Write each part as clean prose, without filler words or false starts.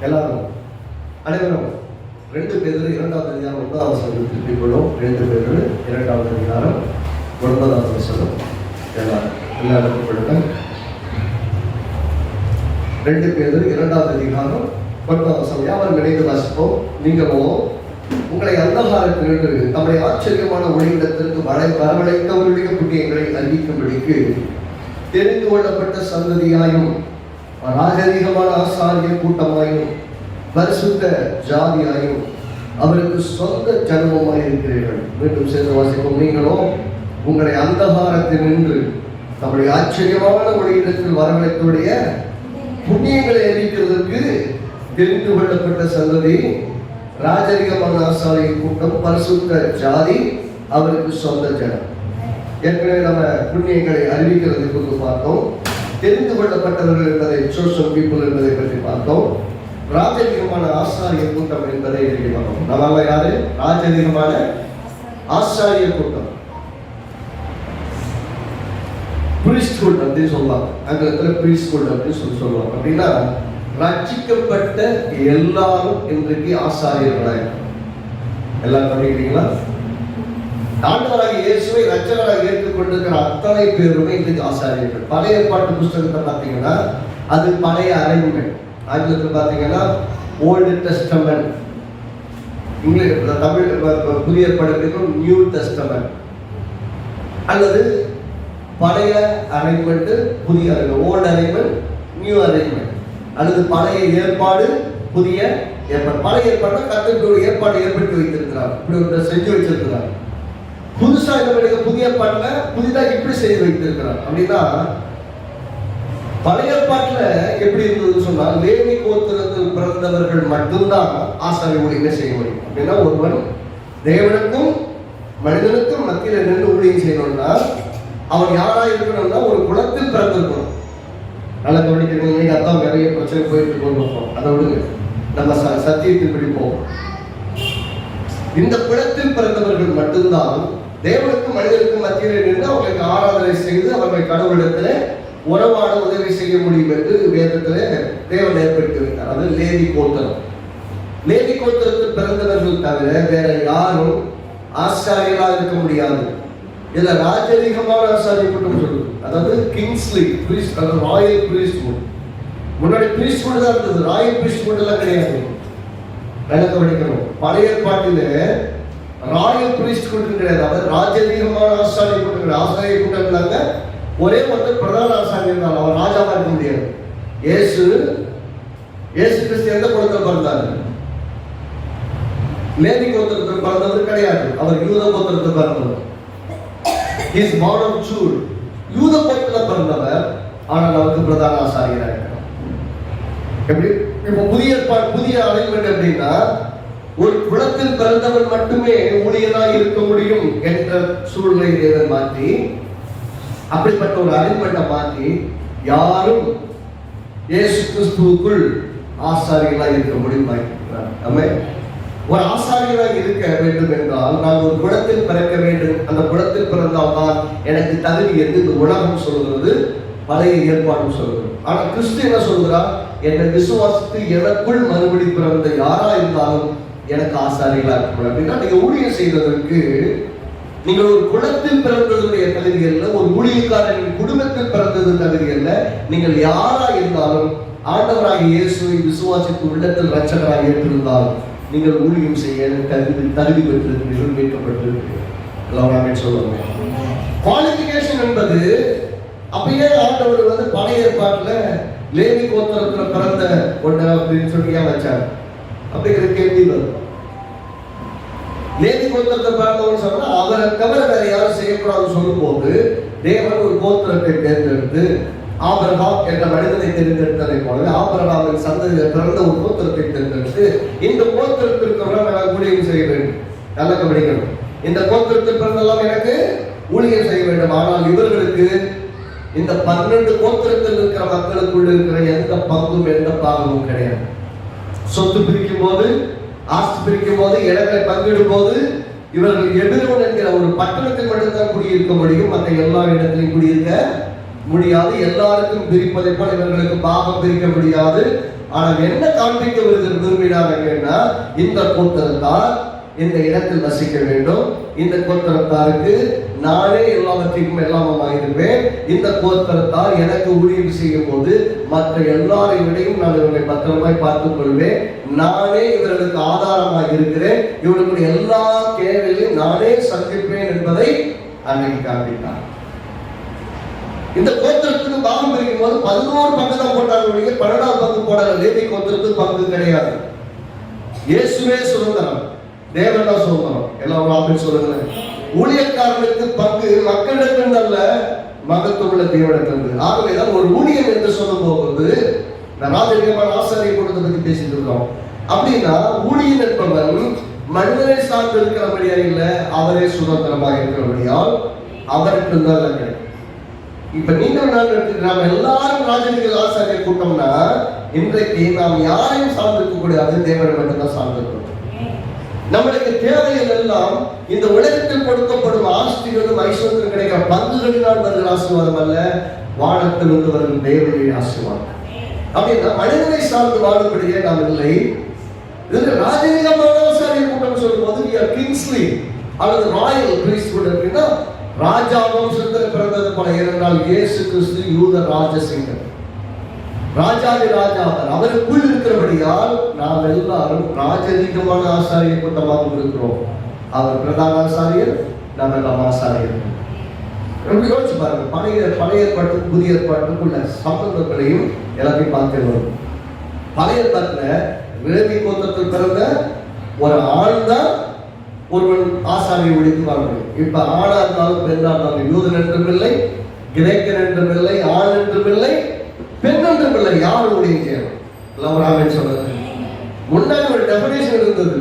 எல்லாரும் அனைவரும் 2 பேதுரு 2வது அதிகாரம் 9வது வசனத்தை திருப்பிக் கொள்ளும். 2 பேதுரு 2வது அதிகாரம் 9வது வசனம். எல்லாரும் கொடுங்க. 2 பேதுரு 2வது அதிகாரம் 9வது வசனம். யாவரும் இணைந்து வாசிப்போம். நீங்களோ உங்களை அந்தகாரத்திலிருந்து தம்முடைய ஆச்சரியமான ஒளியிடத்திற்கு வரவழைத்தவருடைய புண்ணியங்களை அறிவிக்கும்படிக்கு தெரிந்து கொள்ளப்பட்ட சந்ததியாயும் ராஜரீகமான ஆசாரிய கூட்டமாயும் பரிசுத்த ஜாதியாயும் அவருக்கு சொந்த ஜனமுமாய் இருக்கிறீர்கள். மீண்டும் சேர்ந்து வாசிப்போம். நீங்களோ உங்களை அந்தகாரத்தில் நின்று தம்முடைய ஆச்சரியமான ஒளியிடத்தில் வரவழைத்தவருடைய புண்ணியங்களை அறிவிக்கிறதுக்கு தெரிந்து கொள்ளப்பட்ட சந்ததி, ராஜரீகமான ஆசாரிய கூட்டம், பரிசுத்த ஜாதி, அவருக்கு சொந்த ஜனம். ஏற்கனவே நம்ம புண்ணியங்களை அறிவிக்கிறது குறித்து பார்த்தோம். தெரிந்து கொள்ளப்பட்டவர்கள் என்பதை சோஷல் பீப்புள் என்பதை பற்றி பார்த்தோம். ராஜரீகமான ஆசாரிய கூட்டம் என்பதை பார்த்தோம். நம்ம யாரு? ராஜரீகமான ஆசாரிய கூட்டம், பிரீஸ்ட்ஹுட் அப்படின்னு சொல்லுவாங்க. ஆங்கிலத்தில் பிரீஸ்ட்ஹுட் அப்படின்னு சொல்லுவாங்க. அப்படின்னா ரட்சிக்கப்பட்ட எல்லாரும் இன்றைக்கு ஆசாரியர்களாக எல்லாம் பண்ணிக்கிறீங்களா? ஆண்டவராக இயேசுவை ரட்சகராக ஏற்றுக்கொண்டிருக்கிற அத்தனை பேருமே இன்றைக்கு ஆசாரியர்கள். பழைய ஏற்பாட்டு புத்தகத்தை பார்த்தீங்கன்னா அது பழைய அறைமுறை. ஆங்கிலத்தில் பார்த்தீங்கன்னா ஓல்டு டெஸ்டமெண்ட், இங்கிலீஷ் தமிழ் புதிய ஏற்பாடு நியூ டெஸ்டமெண்ட், அல்லது பழைய அறைமெண்ட் புதிய அறைமெண்ட், ஓல்டு அறைமெண்ட் நியூ அறைமெண்ட், அல்லது பழைய ஏற்பாடு புதிய ஏற்பாடு. பழைய ஏற்பாடு கர்த்தருடைய ஏற்பாடு ஏற்படுத்தி வைத்திருக்கிறார், இப்படி ஒன்று செஞ்சு வச்சிருக்கிறார். புதுசா இந்த புதிய பாட்டுல புதிதாக இப்படி செய்து வைத்திருக்கிறார். அப்படின்னா பழைய பாட்டுல எப்படி இருந்ததுன்னு சொன்னா, லேவி கோத்திரத்தில் பிறந்தவர்கள் மட்டும்தான் ஆசாரிய ஊழியத்தை செய்ய முடியும். அப்படின்னா ஒருவன் தேவனுக்கும் மனிதனுக்கும் மத்தியில் நின்று ஊழியம் செய்யணும்னா அவன் யாரா இருக்கணும்னா ஒரு குலத்தில் பிறந்திருக்கணும். நல்லா கவனிக்கிறீங்க. அதான் நிறைய பிரச்சனை போயிட்டு இருக்கோம். அதை விடுங்க, நம்ம சத்தியத்தில் பிடிப்போம். இந்த குலத்தில் பிறந்தவர்கள் மட்டும்தான் தேவனுக்கும் மனிதனுக்கும் மத்தியில் நின்று அவர்களுக்கு ஆராதனை செய்து அவர்கள் கடவுளிடத்தில் உறவாட உதவி செய்ய முடியும் என்று வேதத்தில் தேவன் ஏற்படுத்தி வைத்தார். அது லேவி கோத்திரம். லேவி கோத்திரத்தில் பிறந்தவர்கள் தவிர வேற யாரும் ஆசாரியர்களாக இருக்க முடியாது. இதுல ராஜரீகமான ஆசாரிய கூட்டம் சொல்லுது. அதாவது கிங்ஸ்லி பிரீஸ்ட், அதாவது ராயல் பிரீஸ்ட்ஹுட். முன்னாடி பிரீஸ்ட்ஹுட் தான் இருந்தது, ராயல் பிரீஸ்ட்ஹுட் எல்லாம் கிடையாது. விளக்க படிக்கணும். பழைய ஏற்பாட்டில ராயல் பிரீஸ்ட்ஹுட் கிடையாது. அதாவது ராஜரீகமான ஆசாரிய கூட்டம் கிடையாது. ஆசாரிய கூட்டம் இல்லாங்க ஒரே ஒருத்தர் பிரதான ஆசாரியர் தான். அவர் ராஜாவா இருக்க முடியாது. இயேசு கிறிஸ்து எந்த குலத்தில் பிறந்தாரு? லேவி கோத்திரத்தில் பிறந்தவர் கிடையாது. அவர் யூத கோத்திரத்தில் பிறந்தவர். He is born of Jude. யூத கோத்திரத்தில் பிறந்தவர், ஆனால் அவருக்கு பிரதான ஆசாரியராக இருக்கிறார். எப்படி? இப்போ புதிய அலைன்மெண்ட் அப்படின்னா ஒரு குலத்தில் பிறந்தவர் மட்டுமே ஊழியராக இருக்க முடியும் என்ற சூழ்நிலை தேவன் மாற்றி, அப்படிப்பட்ட ஒரு அலைன்மெண்ட்டை மாற்றி யாரும் இயேசு கிறிஸ்துவுக்குள் ஆசாரியர்களாக இருக்க முடியும் ஆகியிருக்கிறார். நம்ம ஒரு ஆசாரியராக இருக்க வேண்டும் என்றால் நான் ஒரு குலத்தில் பிறக்க வேண்டும். அந்த குலத்தில் பிறந்தால்தான் எனக்கு தகுதி என்று இந்த உலகம் சொல்கிறது, பழைய ஏற்பாடும் சொல்கிறது. ஆனால் கிறிஸ்து என்ன சொல்கிறார்? என்னை விசுவாசித்து எனக்குள் மறுபடி பிறந்த யாரா இருந்தாலும் எனக்கு ஆசாரியர்களாக இருக்க முடியும். அப்படின்னா நீங்க ஊழியம் செய்வதற்கு நீங்கள் ஒரு குலத்தில் பிறந்ததுடைய தகுதி அல்ல, ஒரு ஊழியக்காரன் குடும்பத்தில் பிறந்தது தகுதி அல்ல. நீங்கள் யாரா இருந்தாலும் ஆண்டவராக இயேசுவை விசுவாசித்து உள்ளத்தில் ரட்சகராக ஏற்றிருந்தால் நீங்கள் ஊழியம் செய்ய தகுதி பெற்றிருக்கிறீர்கள், மீட்கப்பட்டிருக்கிறீர்கள். சொல்லுவாங்க. குவாலிஃபிகேஷன் என்பது அப்பயே ஆண்டவர் பழைய ஏற்பாட்டுல லேவி கோத்திரத்தில் பிறந்த ஒண்ணு அப்படின்னு சொல்லி வச்சார். அப்படிங்கிற கேள்வி வரும். லேவி கோத்திரத்தை பிறந்தவன்னு சொன்னா அவரை தவிர வேற யாரும் செய்யக்கூடாதுன்னு சொல்லும் போது தேவன் ஒரு கோத்திரத்தை தேர்ந்தெடுத்து ஆபிரகாம் என்ற மனிதனை தேர்ந்தெடுத்ததை போல ஆபிரகாமின் சந்ததியில் பிறந்த ஒரு கோத்திரத்தை தேர்ந்தெடுத்து இந்த கோத்திரத்திற்கு ஊழியம் செய்ய வேண்டும். நல்ல கவனிக்கணும். இந்த கோத்திரத்தில் பிறந்தெல்லாம் எனக்கு ஊழியம் செய்ய வேண்டும். ஆனால் இவர்களுக்கு இந்த 12 கோத்திரத்தில் இருக்கிற மக்களுக்குள்ள இருக்கிற எந்த பங்கும் எந்த பாகமும் கிடையாது. சொத்து பிரிக்கும் போது, ஆஸ்தி பிரிக்கும் போது, இடங்களை பங்கிடும் போது இவர்கள் எதிரோன் என்கிற ஒரு பட்டணத்தில் மட்டும்தான் குடியிருக்க முடியும். மற்ற எல்லா இடத்திலையும் குடியிருக்க முடியாது. எல்லாருக்கும் பிரிப்பதை போல இவர்களுக்கு பாகம் பிரிக்க முடியாது. ஆனால் என்ன காண்பிக்க விரும்பினாங்கன்னா, இந்த கோத்திரத்தார் இந்த இடத்தில் வசிக்க வேண்டும், இந்த கோத்திரத்தாருக்கு நானே எல்லாவற்றிற்கும் எல்லாமாக இருப்பேன், இந்த கோத்திரத்தார் எனக்கு ஊழியம் செய்யும் போது மற்ற எல்லாரை விடையும் நான் இவர்களை பத்திரமாய் பார்த்துக் கொள்வேன், நானே இவர்களுக்கு ஆதாரமாக இருக்கிறேன், இவர்களுடைய எல்லா தேவைகளையும் நானே சந்திப்பேன் என்பதை அன்னைக்கு காண்பித்தார். இந்த கோத்திரத்துக்கு பாகம் பிரிக்கும் போது 11 பங்கு தான் போட்டாங்க, 12ஆம் பங்கு போடல. லேவி கோத்திரத்துக்கு பங்கு கிடையாது. இயேசுவே சுதந்திரம், தேவன் தான் சுதந்திரம். எல்லாம் ஆமென் சொல்லுங்க. ஊழியக்காரர்களுக்கு பங்கு மக்களிடத்தில் அல்ல, மகத்துவமுள்ள தேவனிடத்தில். ஆகவேதான் ஒரு ஊழியம் என்று சொல்லும் போது ராஜரீகமான ஆசாரிய கூட்டத்தை பற்றி பேசிட்டு இருக்கோம். அப்படின்னா ஊழியன் என்பவன் மனிதனை சார்ந்து இருக்கிறபடியா இல்ல, அவரே சுதந்திரமாக இருக்கிறபடியால் அவருக்கு தான் கிடைக்கும். இப்ப நீங்கள் நான் நாம் எல்லாரும் ராஜரீக ஆசாரிய கூட்டம்னா, இன்றைக்கு நாம் யாரையும் சார்ந்திருக்க கூடாது, தேவனை மட்டும்தான் சார்ந்திருக்கணும். நம்மளுக்கு தேவைகள் எல்லாம் இந்த உலகத்தில் கொடுக்கப்படும் ஆஸ்திகளும் ஐஸ்வர்யம் கிடைக்கிற பங்குகளினால் வருகிற ஆசீர்வாதம் அல்ல, வானத்தில் இருந்து வருகிற தேவனுடைய ஆசீர்வாதம். அப்படின்னா மனிதனை சார்ந்து வாழும்படியே நாம் இல்லை. இதுல ராஜரீகமான ஆசாரிய கூட்டம் சொல்லும் போது கிங்ஸ்லி அல்லது ராயல் பிரீஸ்ட்ஹுட் அப்படின்னா ராஜா வம்சத்தில் பிறந்தது போல. ஏனென்றால் இயேசு கிறிஸ்து யூத ராஜசிங்கர், ராஜாதி ராஜாவர், அவருக்குள் இருக்கிறபடியால் நாம் எல்லாரும் ராஜரீகமான ஆசாரிய கூட்டமாக இருக்கிறோம். அவர் பிரதான ஆசாரியர், நாம் எல்லாம் ஆசாரியர். யோசிச்சு பாருங்க, பழைய ஏற்பாட்டுக்கும் புதிய ஏற்பாட்டுக்குள்ள சம்பந்தங்களையும் எல்லாத்தையும் பார்த்து. பழைய ஏற்பாட்டுல லேவி கோத்திரத்தில் பிறந்த ஒரு ஆண் தான் ஒருவன் ஆசாரிய ஒழித்து வாழ முடியும். இப்ப ஆணா இருந்தாலும் பெண்ணா இருந்தாலும், யூதன் என்றும் இல்லை, கிரேக்கன் என்றும் இல்லை, ஆண் என்றும் இல்லை, பெண் என்றும் இல்லை, யாரும் ஊழியம் செய்யணும். சொல்றது முன்னாடி ஒரு டெபினேஷன் இருந்தது.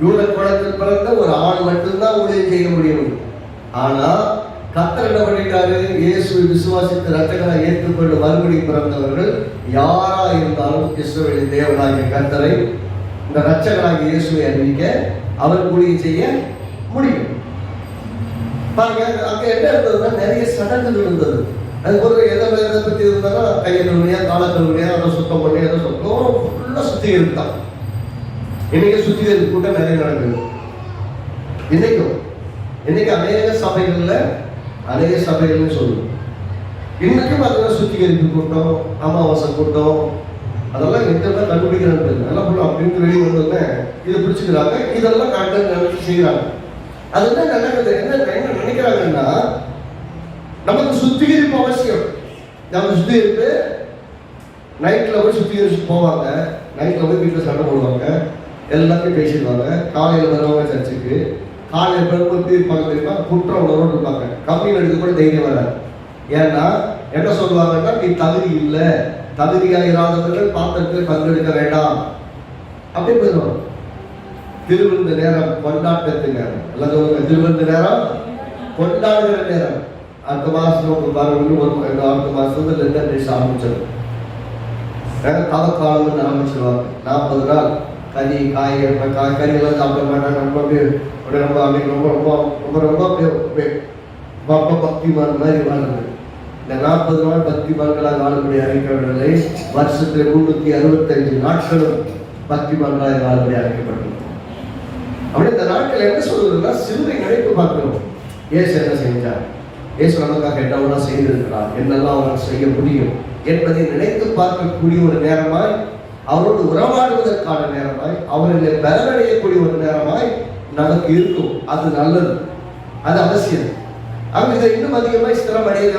யூத குலத்தில் பிறந்த ஒரு ஆண் மட்டும்தான் ஊழியம் செய்ய முடியும். ஆனா கர்த்தர் என்ன பண்ணிட்டாரு, இயேசுவை விசுவாசித்து ரட்சகராக ஏற்றுக்கொண்டு மறுபடியும் பிறந்தவர்கள் யாரா இருந்தாலும் இஸ்ரவேலின் தேவனாகிய கர்த்தரை, இந்த ரட்சகராகிய இயேசுவை அறிவிக்க அவர் ஊழியம் செய்ய முடியும். பாருங்க, அங்க என்ன இருந்ததுன்னா நிறைய சடங்குகள் இருந்தது. அது ஒரு எதை பத்தி இருந்தாலும் கையை கழுவியா கால கழுவியா அதை சுத்தம் பண்ணி அதை சுத்தம் ஃபுல்லா சுத்திகரிப்பு தான். இன்னைக்கு சுத்திகரிப்பு கூட்டம் நிறைய நடக்குது. இன்னைக்கு அநேக சபைகள்னு சொல்லுவோம். இன்னைக்கும் பார்த்தீங்கன்னா சுத்திகரிப்பு கூட்டம், அமாவாசை கூட்டம், அதெல்லாம் எங்க கண்டுபிடிக்கிறாங்க. நல்லா அப்படின்னு வெளியே வந்தோடனே இதை பிடிச்சிக்கிறாங்க, இதெல்லாம் கரெக்டாக செய்யறாங்க. அதுதான் நடக்குது. என்ன நினைக்கிறாங்கன்னா, நமக்கு சுத்திகரிப்பு அவசியம். நம்ம சுத்திகரிப்பு நைட்ல போய் சுத்திகரிச்சு போவாங்க, நைட்ல போய் வீட்டில் சண்டை போடுவாங்க, எல்லாத்தையும் பேசிடுவாங்க. காலையில் வருவாங்க சர்ச்சுக்கு, காலையில் பெரும்பு இருப்பாங்க தெரியுமா, குற்ற உணர்வோடு இருப்பாங்க. கம்பெனி எடுக்க கூட தைரியம் வராது. ஏன்னா என்ன சொல்லுவாங்கன்னா, நீ தகுதி இல்லை, தகுதியாக இராதவர்கள் பாத்திரத்தில் பங்கெடுக்க வேண்டாம் அப்படி போயிடுவாங்க. திருவிருந்த நேரம் கொண்டாட்டத்து நேரம், எல்லாம் சொல்லுங்க, திருவிருந்த நேரம் கொண்டாடுகிற நேரம். அடுத்த மாசம் அடுத்த மாசத்துல லெண்டர் டேஸ் ஆரம்பிச்சிடும். தவக்காலம்னு ஆரம்பிச்சிருவாங்க. 40 நாள் கறி கறியெல்லாம் சாப்பிட மாட்டாங்க. ரொம்ப பக்திமான் மாதிரி வாழ்றது. இந்த 40 நாள் பக்திமான்களாக வாழக்கூடிய அறிவிக்கவில்லை. வருஷத்துல 365 நாட்களும் பக்திமான்களாக வாழக்கூடிய அழைக்கப்பட்டது. அப்படி இந்த நாட்கள் என்ன சொல்றதுன்னா, சிலுவை நினைப்பு பார்க்கணும். ஏசு என்ன செஞ்சார், ஏசு நமக்காக என்னவெல்லாம் செய்திருக்கிறார், என்னெல்லாம் அவர்கள் செய்ய முடியும் என்பதை நினைத்து பார்க்கக்கூடிய ஒரு நேரமாய், அவரோடு உறவாடுவதற்கான நேரமாய், அவர்களை பலனடையக்கூடிய ஒரு நேரமாய் நமக்கு இருக்கும். அது நல்லது, அது அவசியம். அவங்க இதை இன்னும் அதிகமாக ஸ்திரம் அடைய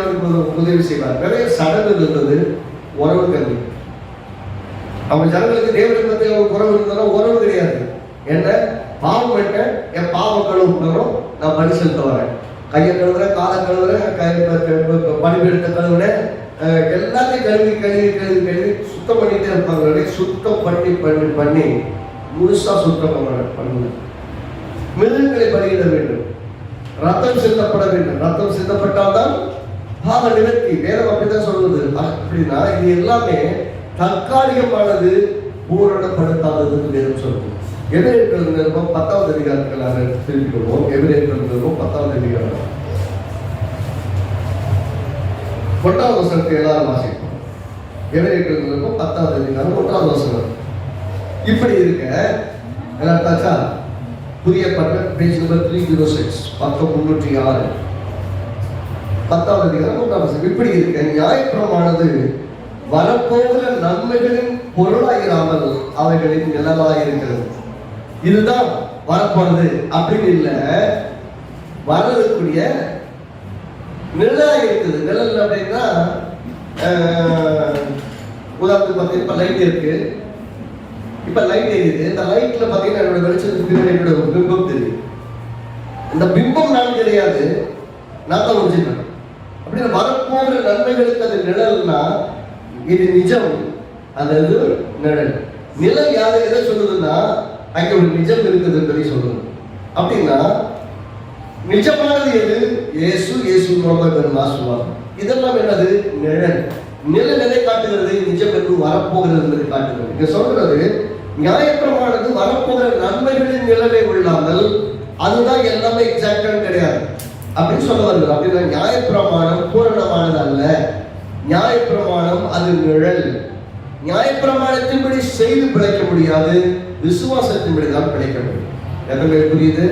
உதவி செய்வார். நிறைய சடங்கு இருந்தது, உறவு கல்வி. அவங்க ஜனங்களுக்கு தேவனை பற்றி அவங்க உறவு இருந்தாலும் உறவு கிடையாது. என்ன பாவம் விட்ட என் பாவம் கழுவுறோம், நான் பணி செலுத்த வரேன், கையை கழுவுறேன், காலை கழுவுறேன், பணிபெடுத்த கழுவுறேன், எல்லாத்தையும் கழுவி சுத்தம் பண்ணிட்டே இருப்பாங்க. சுத்தம் பண்ணி முழுசா சுத்தம் பண்ணுங்க. மிருகங்களை பலியிட வேண்டும், ரத்தம் சிந்தப்பட வேண்டும். ரத்தம் சிந்தப்பட்டால்தான் பாவ நிவர்த்தி. வேதம் அப்படித்தான் சொல்லுது. அப்படின்னா இது எல்லாமே தற்காலிகமானது, பூரணப்படுத்தாததுன்னு வேதம் சொல்லுது. எபிரேயர்கள் நிருபம் 10வது அதிகாரத்துக்கு திருப்பி கொள்வோம். எபிரேயர்கள் நிருபம் 10வது அதிகாரம் 1வது வசனத்தை எல்லாரும் வாசிப்போம். எபிரேயர்களுக்கும் 10வது அதிகாரம் 1வது வசனம். இப்படி இருக்க எல்லாத்தாச்சா புதிய ஏற்பாடு பேஜ் நம்பர் 306 பக்கம் 306 10வது அதிகாரம் 1வது வசனம். இப்படி இருக்க நியாயப்பிரமானது வரப்போகிற நன்மைகளின் பொருளாயிராமல் அவைகளின் நிழலாயிருக்கிறது. இதுதான் வரப்போறது அப்படின்னு இல்ல, வரக்கூடிய நிழலா இருக்குது. நிழல் அப்படின்னா உதாரணத்துக்கு பார்த்தீங்கன்னா இப்ப லைட் இருக்கு, இப்ப லைட் எரியுது. இந்த லைட்ல பாத்தீங்கன்னா என்னோட வெளிச்சத்துக்கு பின்னாடி என்னோட ஒரு பிம்பம் தெரியும். இந்த பிம்பம் நான் கிடையாது, நான் தான் ஒரிஜினல். அப்படின்னு வரப்போகிற நன்மைகளுக்கு அது நிழல்னா இது நிஜம், அது நிழல். நிழல் யாரு எதை சொல்லுதுன்னா அங்க ஒரு நிஜம் இருக்குது என்பதை சொல்லுது. அப்படின்னா நிஜமானது எது? இயேசு, இயேசு சொல்லுவாங்க. இதெல்லாம் என்னது? நிழல். நிழல் எதை காட்டுகிறது? நிஜம் என்று வரப்போகிறது என்பதை காட்டுகிறது. இங்க சொல்றது நியாயப்பிரமானது வரப்போகிற நன்மைகளின் நிழலை கொள்ளாமல் அதுதான் எல்லாமே எக்ஸாக்டான கிடையாது அப்படின்னு சொல்ல வருது. அப்படின்னா நியாயப்பிரமாணம் பூரணமானது அல்ல, நியாயப்பிரமாணம் அது நிழல். நியாயப்பிரமாணத்தின்படி செய்து பிழைக்க முடியாது, விசுவாசத்தின்படி தான் பிழைக்க முடியும். எத்தனை புரியுது?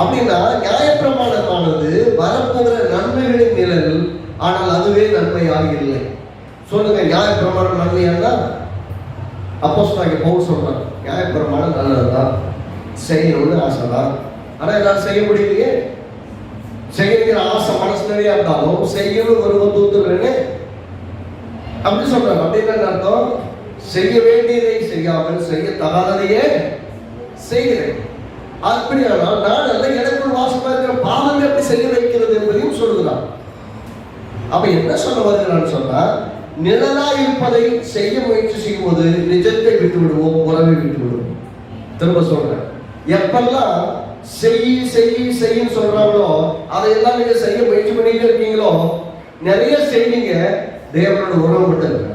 அப்படின்னா நியாயப்பிரமாணமானது வரப்போகிற நன்மைகளின் நிழல், ஆனால் அதுவே நன்மையாக இல்லை. சொல்லுங்க, நியாயப்பிரமாணம் நன்மையானா? அப்போஸ்தலனாகிய பவுல் சொல்றார், நியாயப்பிரமாணம் நல்லதுதான், செய்யணும்னு ஆசைதான், ஆனா எல்லாம் செய்ய முடியலையே. செய்யற ஆசை மனசு நிறைய இருந்தாலும் செய்யணும் ஒரு தூத்துறேன்னு அப்படி சொல்றாங்க. அப்படின்னு அர்த்தம், செய்ய வேண்டியதை செய்யாமல் செய்ய தகாததையே செய்கிறேன். அப்படியானால் நான் அல்ல, எனக்குள் வாசமா இருக்கிற பாவங்கள் எப்படி செய்ய வைக்கிறது என்பதையும் சொல்லுகிறான். அப்ப என்ன சொல்ல வருகிறான்னு சொன்னா, நிழலா இருப்பதை செய்ய முயற்சி செய்யும்போது நிஜத்தை விட்டு விடுவோம், உறவை விட்டு விடுவோம். திரும்ப சொல்றேன், எப்பெல்லாம் செய்ய சொல்றாங்களோ அதையெல்லாம் நீங்க செய்ய முயற்சி பண்ணிட்டு இருக்கீங்களோ, நிறைய செய்வீங்க, தேவனோட உறவு மட்டும் இருக்கு.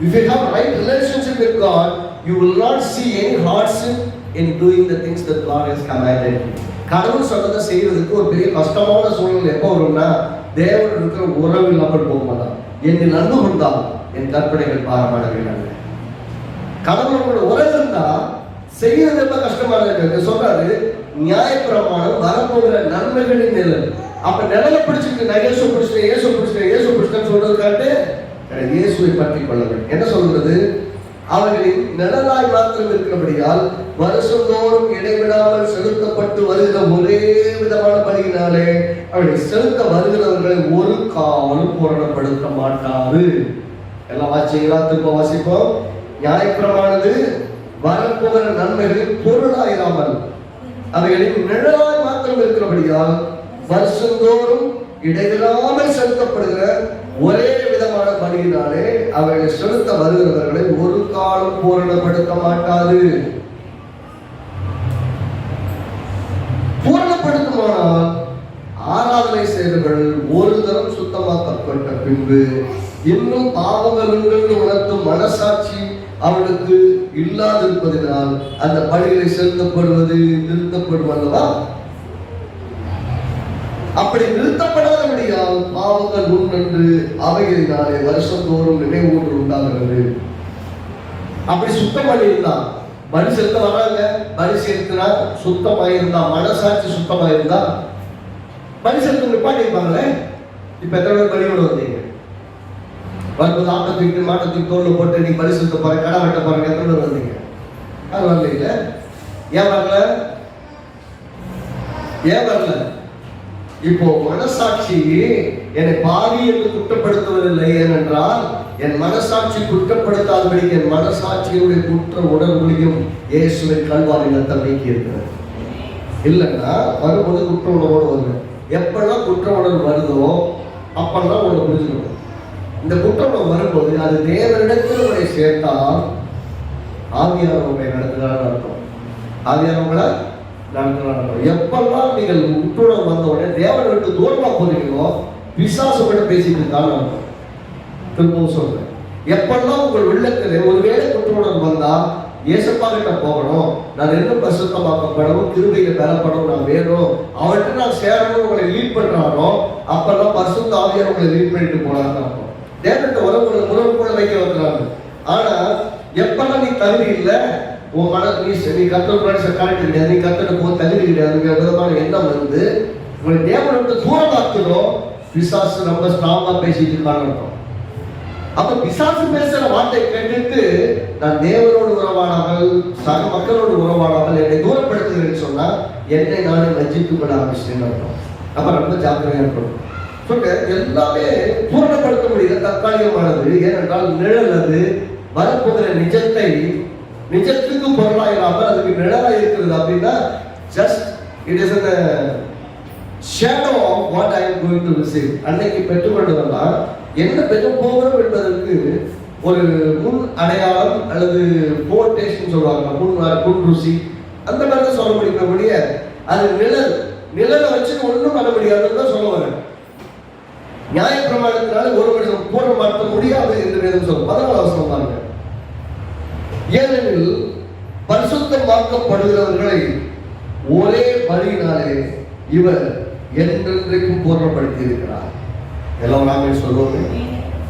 If you have right relationship with God, you will not see any hardship in doing the things that God has commanded. கடவுள் சொன்னதை செய்யறதுக்கு ஒரு பெரிய கஷ்டமான சூழ்நிலை எப்போ வரும்னா, தேவனோட இருக்கிற உறவு இல்லாமல் போகும்போது. என்னில் அன்பு கொண்டால் என் கற்பனைகள் பாரமானவை. கடவுளோட உறவு இருந்தா செய்யறது ரொம்ப கஷ்டமாக இருக்கு. சொல்றாரு, நியாயப்பிரமாணம் வரப்போகிற நன்மைகளின் நிழல். அப்ப நிழலை பிடிச்சிட்டு நான் இயேசு பிடிச்சிட்டேன் சொல்றதுக்காட்டு இயேசுவை பற்றி கொள்ளுங்கள். என்ன சொல்றது? அவர்களின் நிழலாய் மாத்திரம் இருக்கிறபடியால் வருஷந்தோறும் இடைவிடாமல் செலுத்தப்பட்டு வருகிற ஒரே விதமான பலியினாலே அவர்களை செலுத்த வருகிறவர்களை ஒரு காலம் பூரணப்படுத்த மாட்டாரு. எல்லாம் வாசிங்களா? திரும்ப வாசிப்போம். நியாயப்பிரமானது வரப்போகிற நன்மைகளின் பொருளாயிராமல் அவைகளின் நிழலாய் மாத்திரம் இருக்கிறபடியால் வருஷந்தோறும் இடைவிடாமல் செலுத்தப்படுகிற ஒரே விதமான பலியினாலே அவைகளை செலுத்த வருகிறவர்களை ஒரு காலம் பூரணப்படுத்த மாட்டாது. பூரணப்படுத்துமானால் ஆராதனை செய்தவர்கள் ஒரு தரம் சுத்தமாக்கப்பட்ட பின்பு இன்னும் பாவங்கள் உண்டு உணர்த்தும் மனசாட்சி அவளுக்கு இல்லாதிருப்பதனால் அந்த பலிகளை செலுத்தப்படுவது நிறுத்தப்படும் அல்லவா? அப்படி நிறுத்தப்படாதபடியால் பாவங்கள் உண்டு அவைகளினாலே வருஷந்தோறும் நினைவூன்று உண்டாகிறது. அப்படி சுத்தம் பண்ணியிருந்தா பலி செலுத்த வராங்க, பலி செலுத்தினா சுத்தமாயிருந்தா, மனசாட்சி சுத்தமாயிருந்தா பலி செலுத்த நிப்பாட்டிருப்பாங்களே. இப்ப எத்தனை பேர் பலியோட வந்தீங்க? வரும்போது ஆட்டத்துக்கு மாட்டத்துக்கு தோல்ல போட்டு நீ பலி செலுத்த போற, கடை வெட்ட போறீங்க, எத்தனை பேர் வந்தீங்க? அது வரல. ஏன் வரல? ஏன் வரல? இப்போ மனசாட்சி என்னை பாவி என்று குற்றப்படுத்துவதில்லை. ஏனென்றால் என் மனசாட்சி குற்றப்படுத்தாதபடி என் மனசாட்சியுடைய குற்ற உணர்வுகளையும் இயேசுவின் கல்வாரியில் ரத்தம் நீக்கி இருக்கிறது. இல்லைன்னா வரும்போது குற்ற உணர்வோடு வருது. எப்பெல்லாம் குற்ற உணர்வு வருதோ அப்பெல்லாம் உங்களை புரிஞ்சுக்கணும். இந்த குற்ற உணர்வு வரும்போது அது தேவனிடத்தில் உங்களை சேர்த்தால் ஆவியானவங்களை நடத்துகிறான்னு அர்த்தம். ஆவியானவங்களை நடத்துகிறான். எப்பெல்லாம் நீங்கள் குற்றுணர்வு வந்த உடனே தேவனை விட்டு தூரமா போறீங்களோ பிசாசு கூட பேசிட்டு இருக்கான்னு அர்த்தம். திரும்பவும் சொல்றேன், எப்பெல்லாம் உங்கள் உள்ளத்தில் ஒருவேளை குற்றுணர்வு வந்தா ஏசப்பா கிட்ட போகணும், நான் இன்னும் பரிசுத்தமாக்கப்படணும், கிருபையில பெறப்படணும், நான் வேணும், அவர்கிட்ட நான் சேரணும் உங்களை லீட் பண்றானோ அப்பெல்லாம் பரிசுத்த ஆவியார் உங்களை லீட் பண்ணிட்டு போனான்னு அர்த்தம். தேவன்கிட்ட உறவு கூட வைக்க வைக்கிறாங்க. ஆனா எப்பெல்லாம் நீ தகுதி இல்லை, உன் மன நீ கத்தோட கரெக்ட் கிடையாது, நீ கத்தோட போக தகுதி கிடையாதுங்கிற விதமான எண்ணம் வந்து உங்களை தேவனை விட்டு தூரமாக்குறோம். பிசாசு ரொம்ப ஸ்ட்ராங்கா பேசிட்டு இருக்காங்க. அப்ப பிசாசு பேசுற வார்த்தை கேட்டுட்டு நான் தேவனோடு உறவாடாமல் சக மக்களோடு உறவாடாமல் என்னை தூரப்படுத்துகிறேன்னு சொன்னா என்னை நானே வஞ்சித்து கொள்ள ஆரம்பிச்சேன்னு அர்த்தம். அப்ப ரொம்ப ஜாக்கிரதையா இருக்கணும். எல்லாமே பூரணப்படுத்த முடியல, தற்காலிகமானது. ஏனென்றால் நிழல் அது வரப்போகிற நிஜத்துக்கு பொருளாயிராமல் அதுக்கு நிழலா இருக்கிறது. அப்படின்னா just it is a shadow of what I am going to receive. அன்னைக்கு பெற்றுக்கொண்டதெல்லாம் என்ன பெற்று போகிறோம் என்பதற்கு ஒரு முன் அடையாளம் அல்லது போர்டேஷன் சொல்லுவாங்க, முன் ருசி, அந்த மாதிரி தான் சொல்ல முடிய அது நிழலை வச்சு ஒன்றும் பண்ண முடியாதுன்னு தான் சொல்ல வரேன். நியாய பிரமாணத்தினால ஒரு மனிதன் பூர்ணமாக்க முடியாது என்று வேதம் சொல்லும். 14 வசனம் பாருங்க. ஏனெனில் பரிசுத்தமாக்கப்படுகிறவர்களை ஒரே பலியினாலே இவர் என்றென்றைக்கும் பூர்ணப்படுத்தி இருக்கிறார். எல்லாம் நாமே சொல்லுவோம்.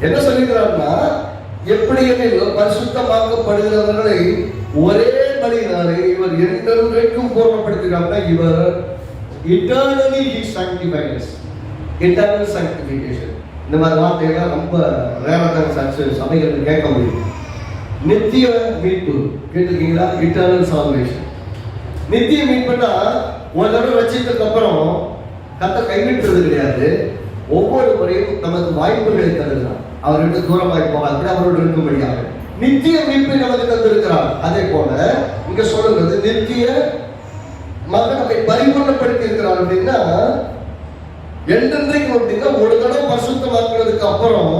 என்ன சொல்லுகிறார்னா, எப்படி எனில் பரிசுத்தமாக்கப்படுகிறவர்களை ஒரே பலியினாலே இவர் என்றென்றைக்கும் பூர்ணப்படுத்துகிறார். இவர் eternally he sanctifies, eternal sanctification. இந்த மாதிரி வார்த்தையெல்லாம் ரொம்ப ரேராக சபைகளுக்கு கேட்க முடியும். நித்திய மீட்பு கேட்டிருக்கீங்களா? eternal salvation. நித்திய மீட்புனா ஒரு தடவை வச்சதுக்கு அப்புறம் கத்த கைவிட்டுறது கிடையாது. ஒவ்வொரு முறையும் நமக்கு வாய்ப்புகளை தருகிறார். அவர்கிட்ட தூரமாய் போகாது, அவரோடு இருக்கும்படியாக நித்திய மீட்பை நமக்கு தந்திருக்கிறார். அதே போல இங்க சொல்றது நித்திய மகனை பரிபூர்ணப்படுத்தி இருக்கிறார். அப்படின்னா என்றென்றைக்கும் அப்படின்னா ஒரு தடவை பரிசுத்தமாக்குறதுக்கு அப்புறம்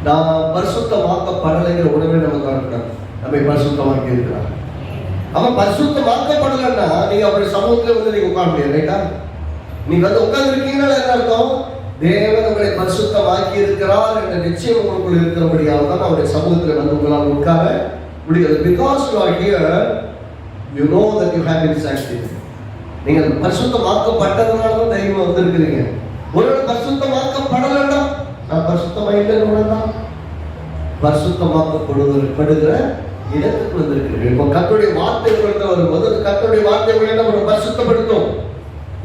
நான் பரிசுத்தமாக்கப்படலைங்கிற உணவை நமக்கு வரக்கூடாது. நம்மை பரிசுத்தமாக்கி இருக்கிறார். அவன் பரிசுத்தமாக்கப்படலைன்னா நீங்க அவருடைய சமூகத்துல வந்து நீங்க உட்கார முடியாது. ரைட்டா? நீங்க வந்து உட்கார்ந்து இருக்கீங்கன்னா என்ன அர்த்தம்? தேவன் உங்களை பரிசுத்தமாக்கி இருக்கிறார் என்ற நிச்சயம் உங்களுக்குள்ள இருக்கிறபடியாக தான் அவருடைய சமூகத்துல வந்து உங்களால் உட்கார முடியாது. Because you are here, you know that you have been sanctified. நீங்கள் பரிசுத்தமாக்கப்பட்டதுனால தான் தைரியமா வந்திருக்கிறீங்க. ஒருவேளை பரிசுத்தமாக்கப்படலைன்னா நான் பரிசுத்தமா இல்லைன்னு பரிசுத்தமாக்கப்படுகிற இடத்துக்கு வந்திருக்கிறீர்கள். இப்போ கர்த்தருடைய வார்த்தை வரும்போது கர்த்தருடைய வார்த்தை என்ன பரிசுத்தப்படுத்தும்.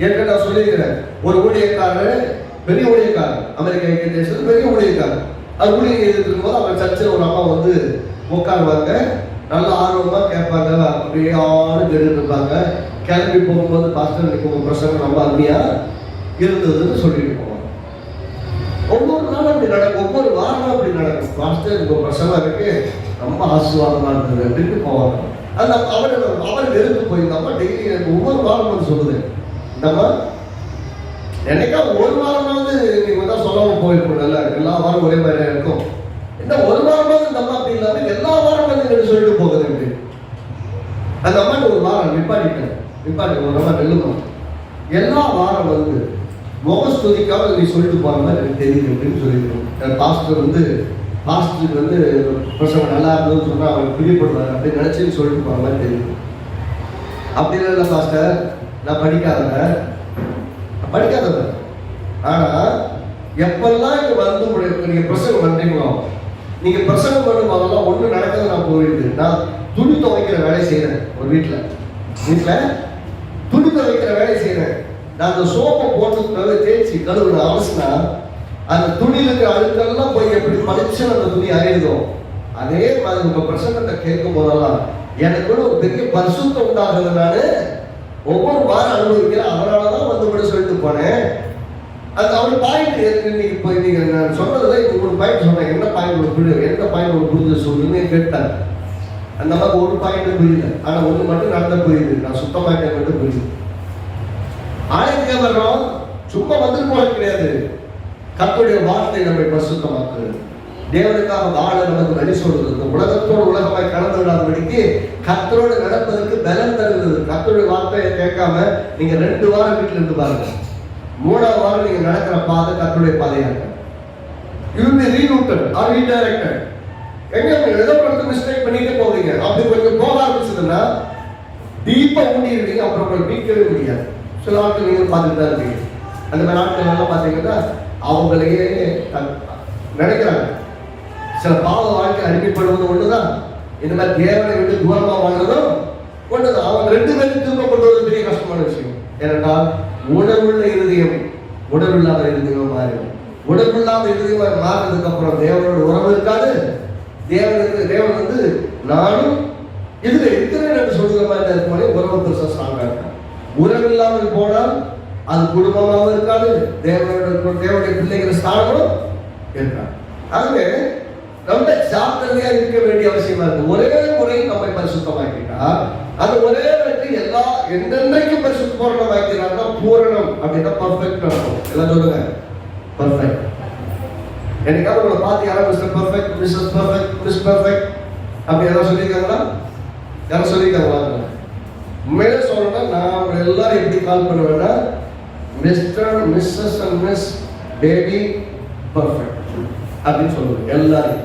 ஏற்கனவே நான் சொல்லியிருக்கிறேன், ஒரு ஊழியக்காரர், பெரிய ஊழியக்காரர், அமெரிக்க ஐக்கிய தேசத்தில் பெரிய ஊழியக்காரர், அது ஊழியம் எழுதிருக்கும் போது அவங்க சர்ச்சில் ஒரு அம்மா வந்து உட்காருவாங்க, நல்ல ஆர்வமா கேட்பாங்க, அப்படியே ஆடு கேட்டு இருப்பாங்க. கிளம்பி போகும்போது பாஸ்டர் உங்க பிரசங்கம் ரொம்ப அருமையா இருந்ததுன்னு சொல்லிட்டு போவாங்க. ஒவ்வொரு நாளும் அப்படி நடக்கும், ஒவ்வொரு வாரமும் அப்படி நடக்கும். பாஸ்டர் உங்க பிரசங்கம் இருக்கு ரொம்ப ஆசீர்வாதமா இருந்தது அப்படின்னு போவாங்க. அது அவரை வெறுத்து போயிருந்தாம டெய்லி எனக்கு ஒவ்வொரு வாரம் வந்து சொல்லுது. நம்ம என்னைக்கா ஒரு வாரமாவது நீங்க தான் சொல்லாம போயிருக்கணும்ல, எல்லா வாரம் ஒரே மாதிரியா இருக்கும். இந்த ஒரு வாரமாவது நம்ம அப்படி இல்லாம எல்லா வாரம் வந்து சொல்லிட்டு போகுது. அப்படி அந்த அம்மா ஒரு வாரம் நிப்பாட்டி ஒரு நம்ம வெல்லுமா எல்லா வாரம் வந்து முகஸ்துதிக்காக நீ சொல்லிட்டு போற மாதிரி எனக்கு தெரியுது அப்படின்னு சொல்லியிருக்கோம். பாஸ்டருக்கு வந்து பிரசவம் நல்லா இருந்ததுன்னு சொன்னா அவருக்கு பிரியப்படுவார் அப்படின்னு நினைச்சுன்னு சொல்லிட்டு போற மாதிரி தெரியும். அப்படி இல்லை பாஸ்டர், நான் படிக்காதவன். ஆனா எப்பெல்லாம் இங்க வந்து நீங்க பிரசங்கம் பண்றீங்களோ, நீங்க பிரசங்கம் பண்ணும் போதெல்லாம் ஒண்ணு நடக்குது. நான் போயிடுது, நான் துணி துவைக்கிற வேலை செய்யறேன். ஒரு வீட்டுல துணி துவைக்கிற வேலை செய்யறேன். நான் அந்த சோப்பை போட்டு தேய்ச்சி கழுவுற அவசியம்னா அந்த துணியில இருக்கிற அழுக்கெல்லாம் போய் எப்படி பளிச்சு அந்த துணி ஆயிடுதோ, அதே மாதிரி உங்க பிரசங்கத்தை கேட்கும் போதெல்லாம் எனக்கு கூட ஒரு பெரிய பரிசுத்தம் உண்டாகுதுனால ஒவ்வொரு வாரம் அனுபவிக்கிறேன். அதனாலதான் வந்து சொல்லிட்டு போனேன். அது அவர் பாயிண்ட் நீங்க நான் சொன்னதுல ஒரு பாயிண்ட் சொன்னேன். என்ன பாயிண்ட் எந்த பாயிண்ட் ஒரு புரிஞ்சு சொல்லுன்னு கேட்டாங்க. அந்த மாதிரி ஒரு பாயிண்ட் புரியல, ஆனா ஒண்ணு மட்டும் நடந்த புரியுது. நான் சுத்தமாயிட்ட மட்டும் புரியுது. ஆலயத்துக்கு வர்றோம், சும்மா வந்து போக கிடையாது. கர்த்தருடைய வார்த்தை நம்மை பரிசுத்தமாக்குறது, தேவனுக்காக வாழ நமக்கு வழி சொல்றது, உலகத்தோடு உலகமாய் கலந்து விடாதபடிக்கு கர்த்தரோடு நடப்பதற்கு பலம் தருகிறது. கர்த்தருடைய வார்த்தையை கேட்காம நீங்க 2 வாரம் வீட்டுல இருந்து பாருங்க, 3ஆவது வாரம் நீங்க நடக்கிற பாதை கர்த்தருடைய பாதையாக ரீடைரக்டட். எங்க ஏதோ ஒரு மிஸ்டேக் பண்ணிட்டு போவீங்க. அப்படி கொஞ்சம் போக ஆரம்பிச்சதுன்னா டீப்பா ஊண்டிடுவீங்க. அப்புறம் உங்களுக்கு மீட்கவே முடியாது. சில ஆட்கள் நீங்க பார்த்துட்டு தான் இருக்கீங்க. அந்த மாதிரி ஆட்கள் எல்லாம் பார்த்தீங்கன்னா அவங்களையே நினைக்கிறாங்க. சில பாவ வாழ்க்கை அடிமைப்படுவது ஒண்ணுதான், இந்த மாதிரி தேவனை விட்டு தூரமா வாழ்றதும் ஒண்ணுதான். அவங்க 2 பேரும் தூக்கம் கொண்டு வருவது பெரிய கஷ்டமான விஷயம். ஏனென்றால் உணர்வுள்ள இருதயம் உணர்வில்லாத இருதயமா மாறிடும். உணர்வில்லாத இருதயமா மாறினதுக்கு அப்புறம் தேவனோட உறவு இருக்காது. தேவன் வந்து நானும் இதுல இருக்கிறேன் என்று சொல்கிற மாதிரி இருக்கும்போது உறவு பெருசா ஸ்ட்ராங்கா இருக்காங்க. உறவு இல்லாமல் போனால் அது குடும்பமாகவும் இருக்காது, தேவனுடைய பிள்ளைகள் ஸ்தானமும் இருக்காது. ஆகவே ரொம்ப ஜாக்கிரதையா இருக்க வேண்டிய அவசியமா இருக்கு. ஒரே முறை நம்மை பரிசுத்தமாக்கிட்டா அது ஒரே வெற்றி எல்லா எந்தெந்தைக்கும் பரிசுத்த பூரணமாக்கிறாங்கன்னா பூரணம் அப்படின்னா பர்ஃபெக்ட் இருக்கும். எல்லாம் சொல்லுங்க பர்ஃபெக்ட். என்னைக்காவது உங்களை பார்த்து யாரும் mister perfect, missus perfect, miss perfect அப்படி யாரும் சொல்லியிருக்காங்களா? யாரும் சொல்லியிருக்காங்களா? உண்மையிலே சொல்லணும்னா நான் உங்களை எல்லாரும் எப்படி கால் பண்ணுவேன்னா mister, missus and miss baby perfect அப்படின்னு சொல்லுவேன் எல்லாரும்.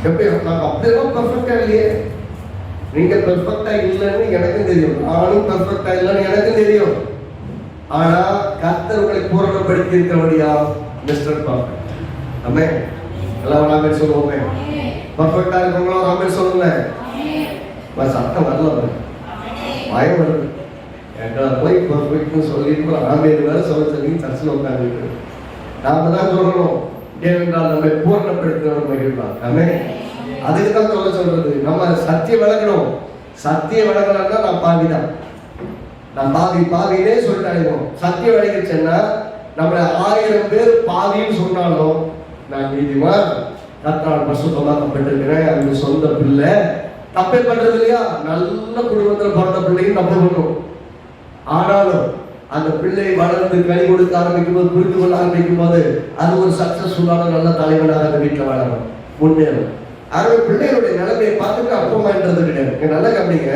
எப்படி நாங்கள் அப்படியெல்லாம் பர்ஃபெக்டா இல்லையே. நீங்க பெர்ஃபெக்டா இல்லைன்னு எனக்கும் தெரியும், நானும் பெர்ஃபெக்டா இல்லைன்னு எனக்கும் தெரியும். ஆனா கர்த்தர் உங்களை பூரணப்படுத்தி இருக்கிறபடியா மிஸ்டர் பர்ஃபெக்ட். ஆமே, எல்லாம் ராமே சொல்லுவோமே. பர்ஃபெக்டா இருக்கவங்களும் ராமே சொல்லுங்க. சட்டம் வரல, பயம் வருது. எங்களை போய் பர்ஃபெக்ட்னு சொல்லிட்டு ராமே வேற சொல்ல சொல்லி சர்ச்சில் உட்காந்துட்டு நாம தான் சொல்லணும். ஏனென்றால் நம்மை பூரணப்படுத்தினவர் மகிழ்வார். ஆமே, அதுக்கு தான் சொல்றது. நம்ம சத்தியம் விளக்கணும். சத்தியம் விளக்கணும்னா நான் பாவிதான், நான் பாவினே சொல்லிட்டு சத்தியம் விளக்கிச்சேன்னா நம்மளை 1000 பேர் பாவின்னு சொன்னாலும் நான் நீதிமான், கர்த்தரால் பரிசுத்தமாக்கப்பட்டிருக்கிறேன், அவங்க சொந்த பிள்ளை, தப்பே பண்றது இல்லையா. நல்ல குடும்பத்தில் பிறந்த பிள்ளையும் தப்பு பண்ணும். ஆனாலும் அந்த பிள்ளை வளர்ந்து கை கொடுக்க ஆரம்பிக்கும் போது, புரிந்து கொள்ள ஆரம்பிக்கும் போது அது ஒரு சக்சஸ்ஃபுல்லான நல்ல தலைவனாக அந்த வீட்டில் வளரும், முன்னேறும். ஆகவே பிள்ளைகளுடைய நிலைமையை பார்த்துட்டு அப்பமான்றது கிடையாது. நல்ல கவனிங்க,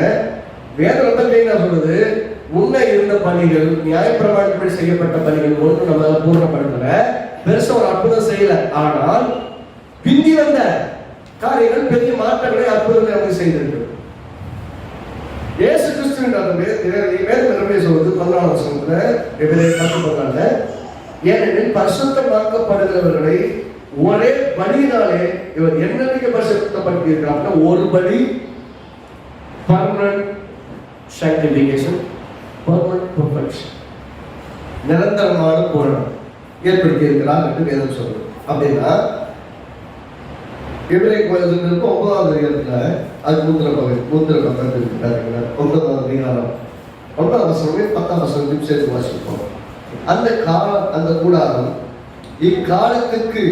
வேதம் ரொம்ப கிளீனா சொல்றது, முன்ன இருந்த பணிகள், நியாயப்பிரமாணப்படி செய்யப்பட்ட பணிகள் ஒன்று நம்மளால பூர்ணப்படுத்தல, பெருசா ஒரு அற்புதம் செய்யல. ஆனால் பிந்தி வந்த காரியங்கள் பெரிய மாற்றங்களை அற்புதங்களை அவங்க செய்திருக்கு. இயேசு கிறிஸ்துவின் வேதம் சொல்வது 14 வசனத்துல, எபிரேயர் 10:14, ஏனெனில் பரிசுத்தமாக்கப்படுகிறவர்களை ஒரே பலியினாலே இவர் என்னென்ன பரிசுத்தப்படுத்தி இருக்கிறார். ஒரு பலி, பர்மனன்ட் சாங்டிஃபிகேஷன், பர்மனன்ட் பெர்ஃபெக்ஷன், நிரந்தரமான பூரணம் ஏற்படுத்தி இருக்கிறார் என்று வேதம் சொல்றது. அப்படின்னா எபிரேயர் 9வது அதிகாரத்துல அது மூத்திர பக்கத்தில் இருக்கிறாங்க. 9வது அதிகாரம் 9வது வசனமே 10வது வசனத்தையும் சேர்த்து வாசிப்போம். அந்த கூடாரம் இக்காலத்துக்கு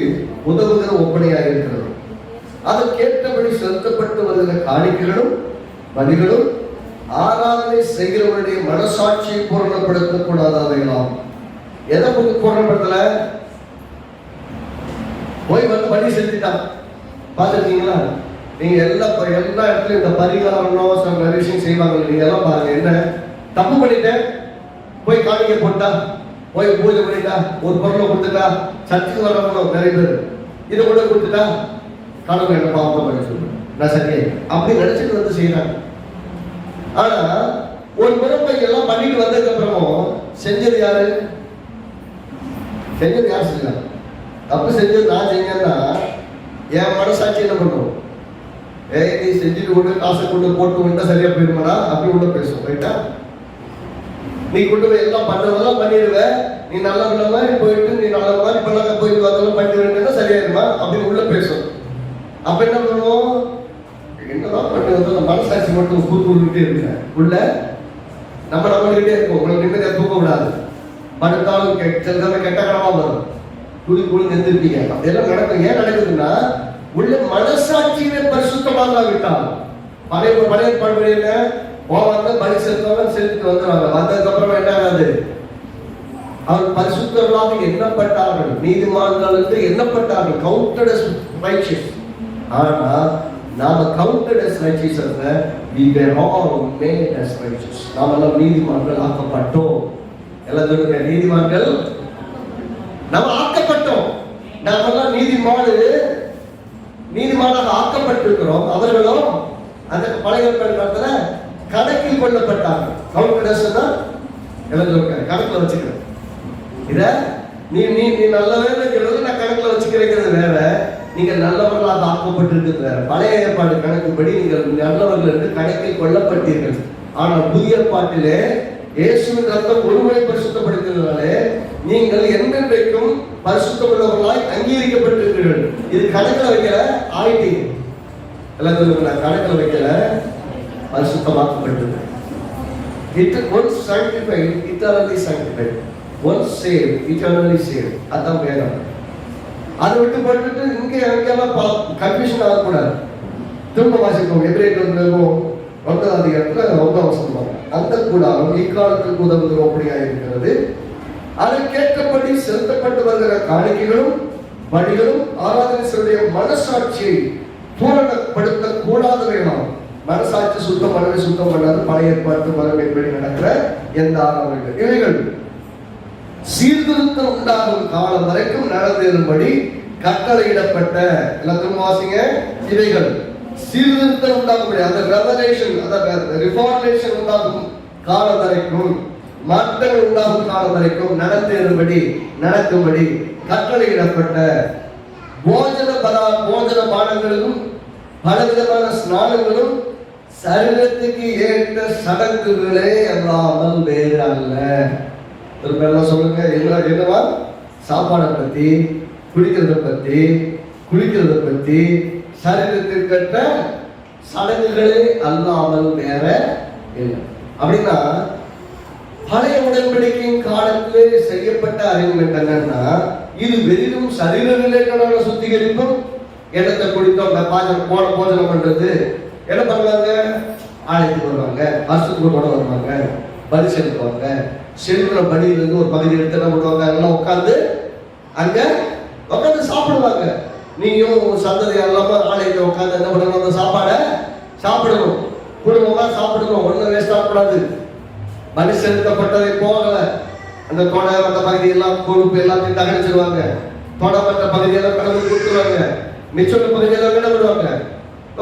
உதவுகிற ஒப்பனையாக இருக்கிறது. அதற்கேற்றபடி செலுத்தப்பட்டு வருகிற காணிக்கைகளும் பலிகளும் ஆராதனை செய்கிறவருடைய மனசாட்சியை பூரணப்படுத்தக்கூடாதவைகளாம். எதை பூரணப்படுத்தல? போய் வந்து பலி செலுத்திட்டான். பார்த்துருக்கீங்களா? நீங்க எல்லா இடத்துலயும் இந்த பரிகாரம் நிறைய விஷயம் செய்வாங்க. நீங்க எல்லாம் பாருங்க, என்ன தப்பு பண்ணிட்டேன், போய் காணிக்கை போட்டா, போய் பூஜை பண்ணிட்டா, ஒரு பொருளை கொடுத்துட்டா, சர்ச்சுக்கு வரவங்களும் நிறைய பேர் இதை கூட கொடுத்துட்டா கடவுள் என்ன பாவத்தை பண்ணி சொல்லுவேன், நான் சரியா அப்படி நினைச்சிட்டு வந்து செய்யறாங்க. ஆனா ஒரு முறை எல்லாம் பண்ணிட்டு வந்ததுக்கு அப்புறமும் செஞ்சது யாரு? யார் செஞ்சாங்க? தப்பு செஞ்சது நான் செஞ்சேன்னா என் மனசாட்சி என்ன பண்ணும்? நீ செஞ்சுட்டு கொண்டு காசை கொண்டு போட்டு கொண்டா சரியா போயிருமாடா அப்படி உள்ள பேசும். ரைட்டா? நீ கொண்டு போய் எல்லாம் பண்றதெல்லாம் பண்ணிடுவ, நீ நல்ல பிள்ளை மாதிரி போயிட்டு நீ நல்ல மாதிரி பண்ணாங்க போயிட்டு அதெல்லாம் பண்ணிட்டு சரியாயிருமா அப்படின்னு உள்ள பேசும். அப்ப என்ன பண்ணுவோம்? என்னதான் பண்ணுறது? மனசாட்சி மட்டும் கூறுகிட்டே இருக்க உள்ள நம்மகிட்டே இருக்கும். உங்களுக்கு நிம்மதியா தூக்க விடாது. படுத்தாலும் கெட்ட கடமா வரும், குழி நெருந்திருப்பீங்க. அப்படியெல்லாம் நடக்கும். ஏன் நடக்குதுன்னா உள்ள மனசாட்சியை பரிசுத்தமாக விட்டால் பழைய பண்புல வந்து பலி செலுத்தவங்க செலுத்திட்டு வந்துடுவாங்க. வந்ததுக்கு அப்புறம் என்ன ஆகாது? அவர் பரிசுத்தர்களாக எண்ணப்பட்டார்கள், நீதிமான்கள் என்று எண்ணப்பட்டார்கள், counted as righteous. ஆனா நாம counted as righteous அல்ல, we were all made as righteous. நாமெல்லாம் நீதிமான்கள் ஆக்கப்பட்டோம். எல்லாம் சொல்லுங்க, நீதிமான்கள் நாம ஆக்கப்பட்டோம். நாமெல்லாம் நீதிமானாக ஆக்கப்பட்டிருக்கிறோம். அவர்களும் அந்த பழைய ஏற்பாட்டுல கணக்கில் கொள்ளப்பட்டார்கள். கவுண்டர்ஸ் தான் எல்லாம் சொல்லுங்க, கணக்குல வச்சுக்கிறேன். இத நீ நீ நீ நல்லவன்னு நான் கணக்குல வச்சுக்கிறது வேற, நீங்க நல்லவர்களாக ஆக்கப்பட்டிருக்கிறது வேற. பழைய ஏற்பாடு கணக்குப்படி நீங்கள் நல்லவர்கள் என்று கணக்கில் கொல்லப்பட்டீர்கள். ஆனால் புதிய ஏற்பாட்டிலே இயேசுவின் ரத்தம் ஒருமுறை பரிசுத்தப்படுத்தினாலே நீங்கள் என்றென்றைக்கும் பரிசுத்தமுள்ளவர்களாய் அங்கீகரிக்கப்பட்டிருக்கிறீர்கள். இது கணக்கில் வைக்கல, ஆயிட்டீங்க. எல்லாம் சொல்லுங்க, கணக்கில் வைக்கல, பரிசுத்தமாக்கப்பட்டிருக்கிறேன். Once sanctified, eternally sanctified. Once saved, eternally saved. அதான் வேதம். அதை விட்டு போட்டுட்டு இங்கே அங்கெல்லாம் கன்ஃபியூஷன் ஆகக்கூடாது. திரும்ப வாசிப்போம். எபிரேயர் 9ஆம் அதிகாரத்துல 9ஆம் வசனம். அந்த கூடாரம் இக்காலத்துக்கு உதவுகிறபடியா இருக்கிறது. அதற்கேற்றபடி செலுத்தப்பட்டு வருகிற காணிக்கைகளும் பலிகளும் ஆராதனை மனசாட்சியை பூரணப்படுத்த கூடாதவைகளாம். மனசாட்சி சுத்தம் பண்ணாது. பழைய ஏற்பாட்டு மரபைப்படி நடக்கிற எந்த ஆராதனைகள் இவைகள் சீர்திருத்தம் உண்டாகும் காலம் வரைக்கும் நடந்தேறும்படி கட்டளையிடப்பட்ட, எல்லாத்தையும் வாசிங்க, இவைகள் சீர்திருத்தம் உண்டாகும்படி, அந்த ரெவலேஷன், அந்த ரிஃபார்மேஷன் உண்டாகும் காலம் வரைக்கும், மாற்றங்கள் உண்டாகும் காலம் வரைக்கும் நடக்கும்படி கட்டளையிடப்பட்ட போஜன பானங்களும் பலவிதமான ஸ்நானங்களும் சரீரத்துக்கு ஏற்ற சடங்குகளே அல்லாமல் வேறு அல்ல. சொல்லுங்க, என்னவா? சாப்பாடை பத்தி, குடிக்கிறத பத்தி சரீரத்திற்கேற்ற சடங்குகளே அல்லாமல் வேற இல்லை. அப்படின்னா பழைய உடன்படிக்கையின் காலத்திலே செய்யப்பட்ட அரேஞ்ச்மெண்ட் என்னன்னா, இது வெறும் சரீர ரிலேட்டடான சுத்திகரிப்பும், இடத்தை குடித்தோம் போஜனம் பண்றது, என்ன பண்ணுவாங்க? ஆலயத்துக்கு வருவாங்க, வருஷத்துக்கு ஒரு படம் வருவாங்க, பலி செலுத்துவாங்க. செலுத்துற பலியிலிருந்து ஒரு பகுதி எடுத்து என்ன பண்ணுவாங்க? எல்லாம் உட்காந்து சாப்பிடுவாங்க. நீயும் சந்ததி எல்லாமே ஆலயத்தை உட்காந்து என்ன பண்ணணும்? அந்த சாப்பாடை சாப்பிடணும், குடும்பமா சாப்பிடணும், ஒன்றும் வேஸ்ட் ஆகக்கூடாது. பலி செலுத்தப்பட்டதை போகல, அந்த தொடை அந்த பகுதி எல்லாம் கொழுப்பு எல்லாத்தையும் தகனிச்சிருவாங்க. தொடப்பட்ட பகுதியெல்லாம் கடவுள் கொடுத்துருவாங்க. மிச்சம் பகுதியெல்லாம் என்ன பண்ணுவாங்க?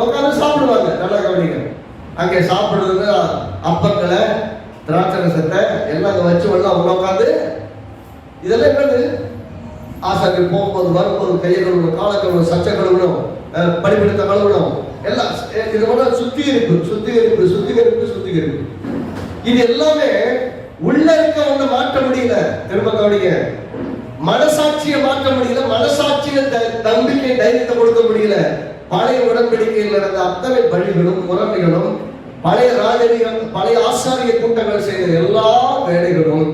உட்காந்து சாப்பிடுவாங்க. நல்லா கவனிங்க. அங்கே சாப்பிடுறது அப்பங்களை, திராட்சை ரசத்தை எல்லாம் அங்கே வச்சு எல்லாம் உட்காந்து, இதெல்லாம் என்னது? ஆசாரியர் போகும்போது வரும்போது கையை கழுவணும், காலை கழுவணும், சச்சை கழுவணும், படிப்பிடத்தை கழுவணும், எல்லாம் இதோட சுத்திகரிப்பு. இது எல்லாமே உள்ள இருக்க ஒண்ணு மாற்ற முடியல. திரும்ப கவனிங்க, மனசாட்சியை மாற்ற முடியல, மனசாட்சியில நம்பிக்கை தைரியத்தை கொடுக்க முடியல. பழைய உடன்படிக்கையில் நடந்த அத்தனை பலிகளும் முறைமைகளும், பழைய ஆசாரிய கூட்டங்கள் செய்த எல்லா வேலைகளும்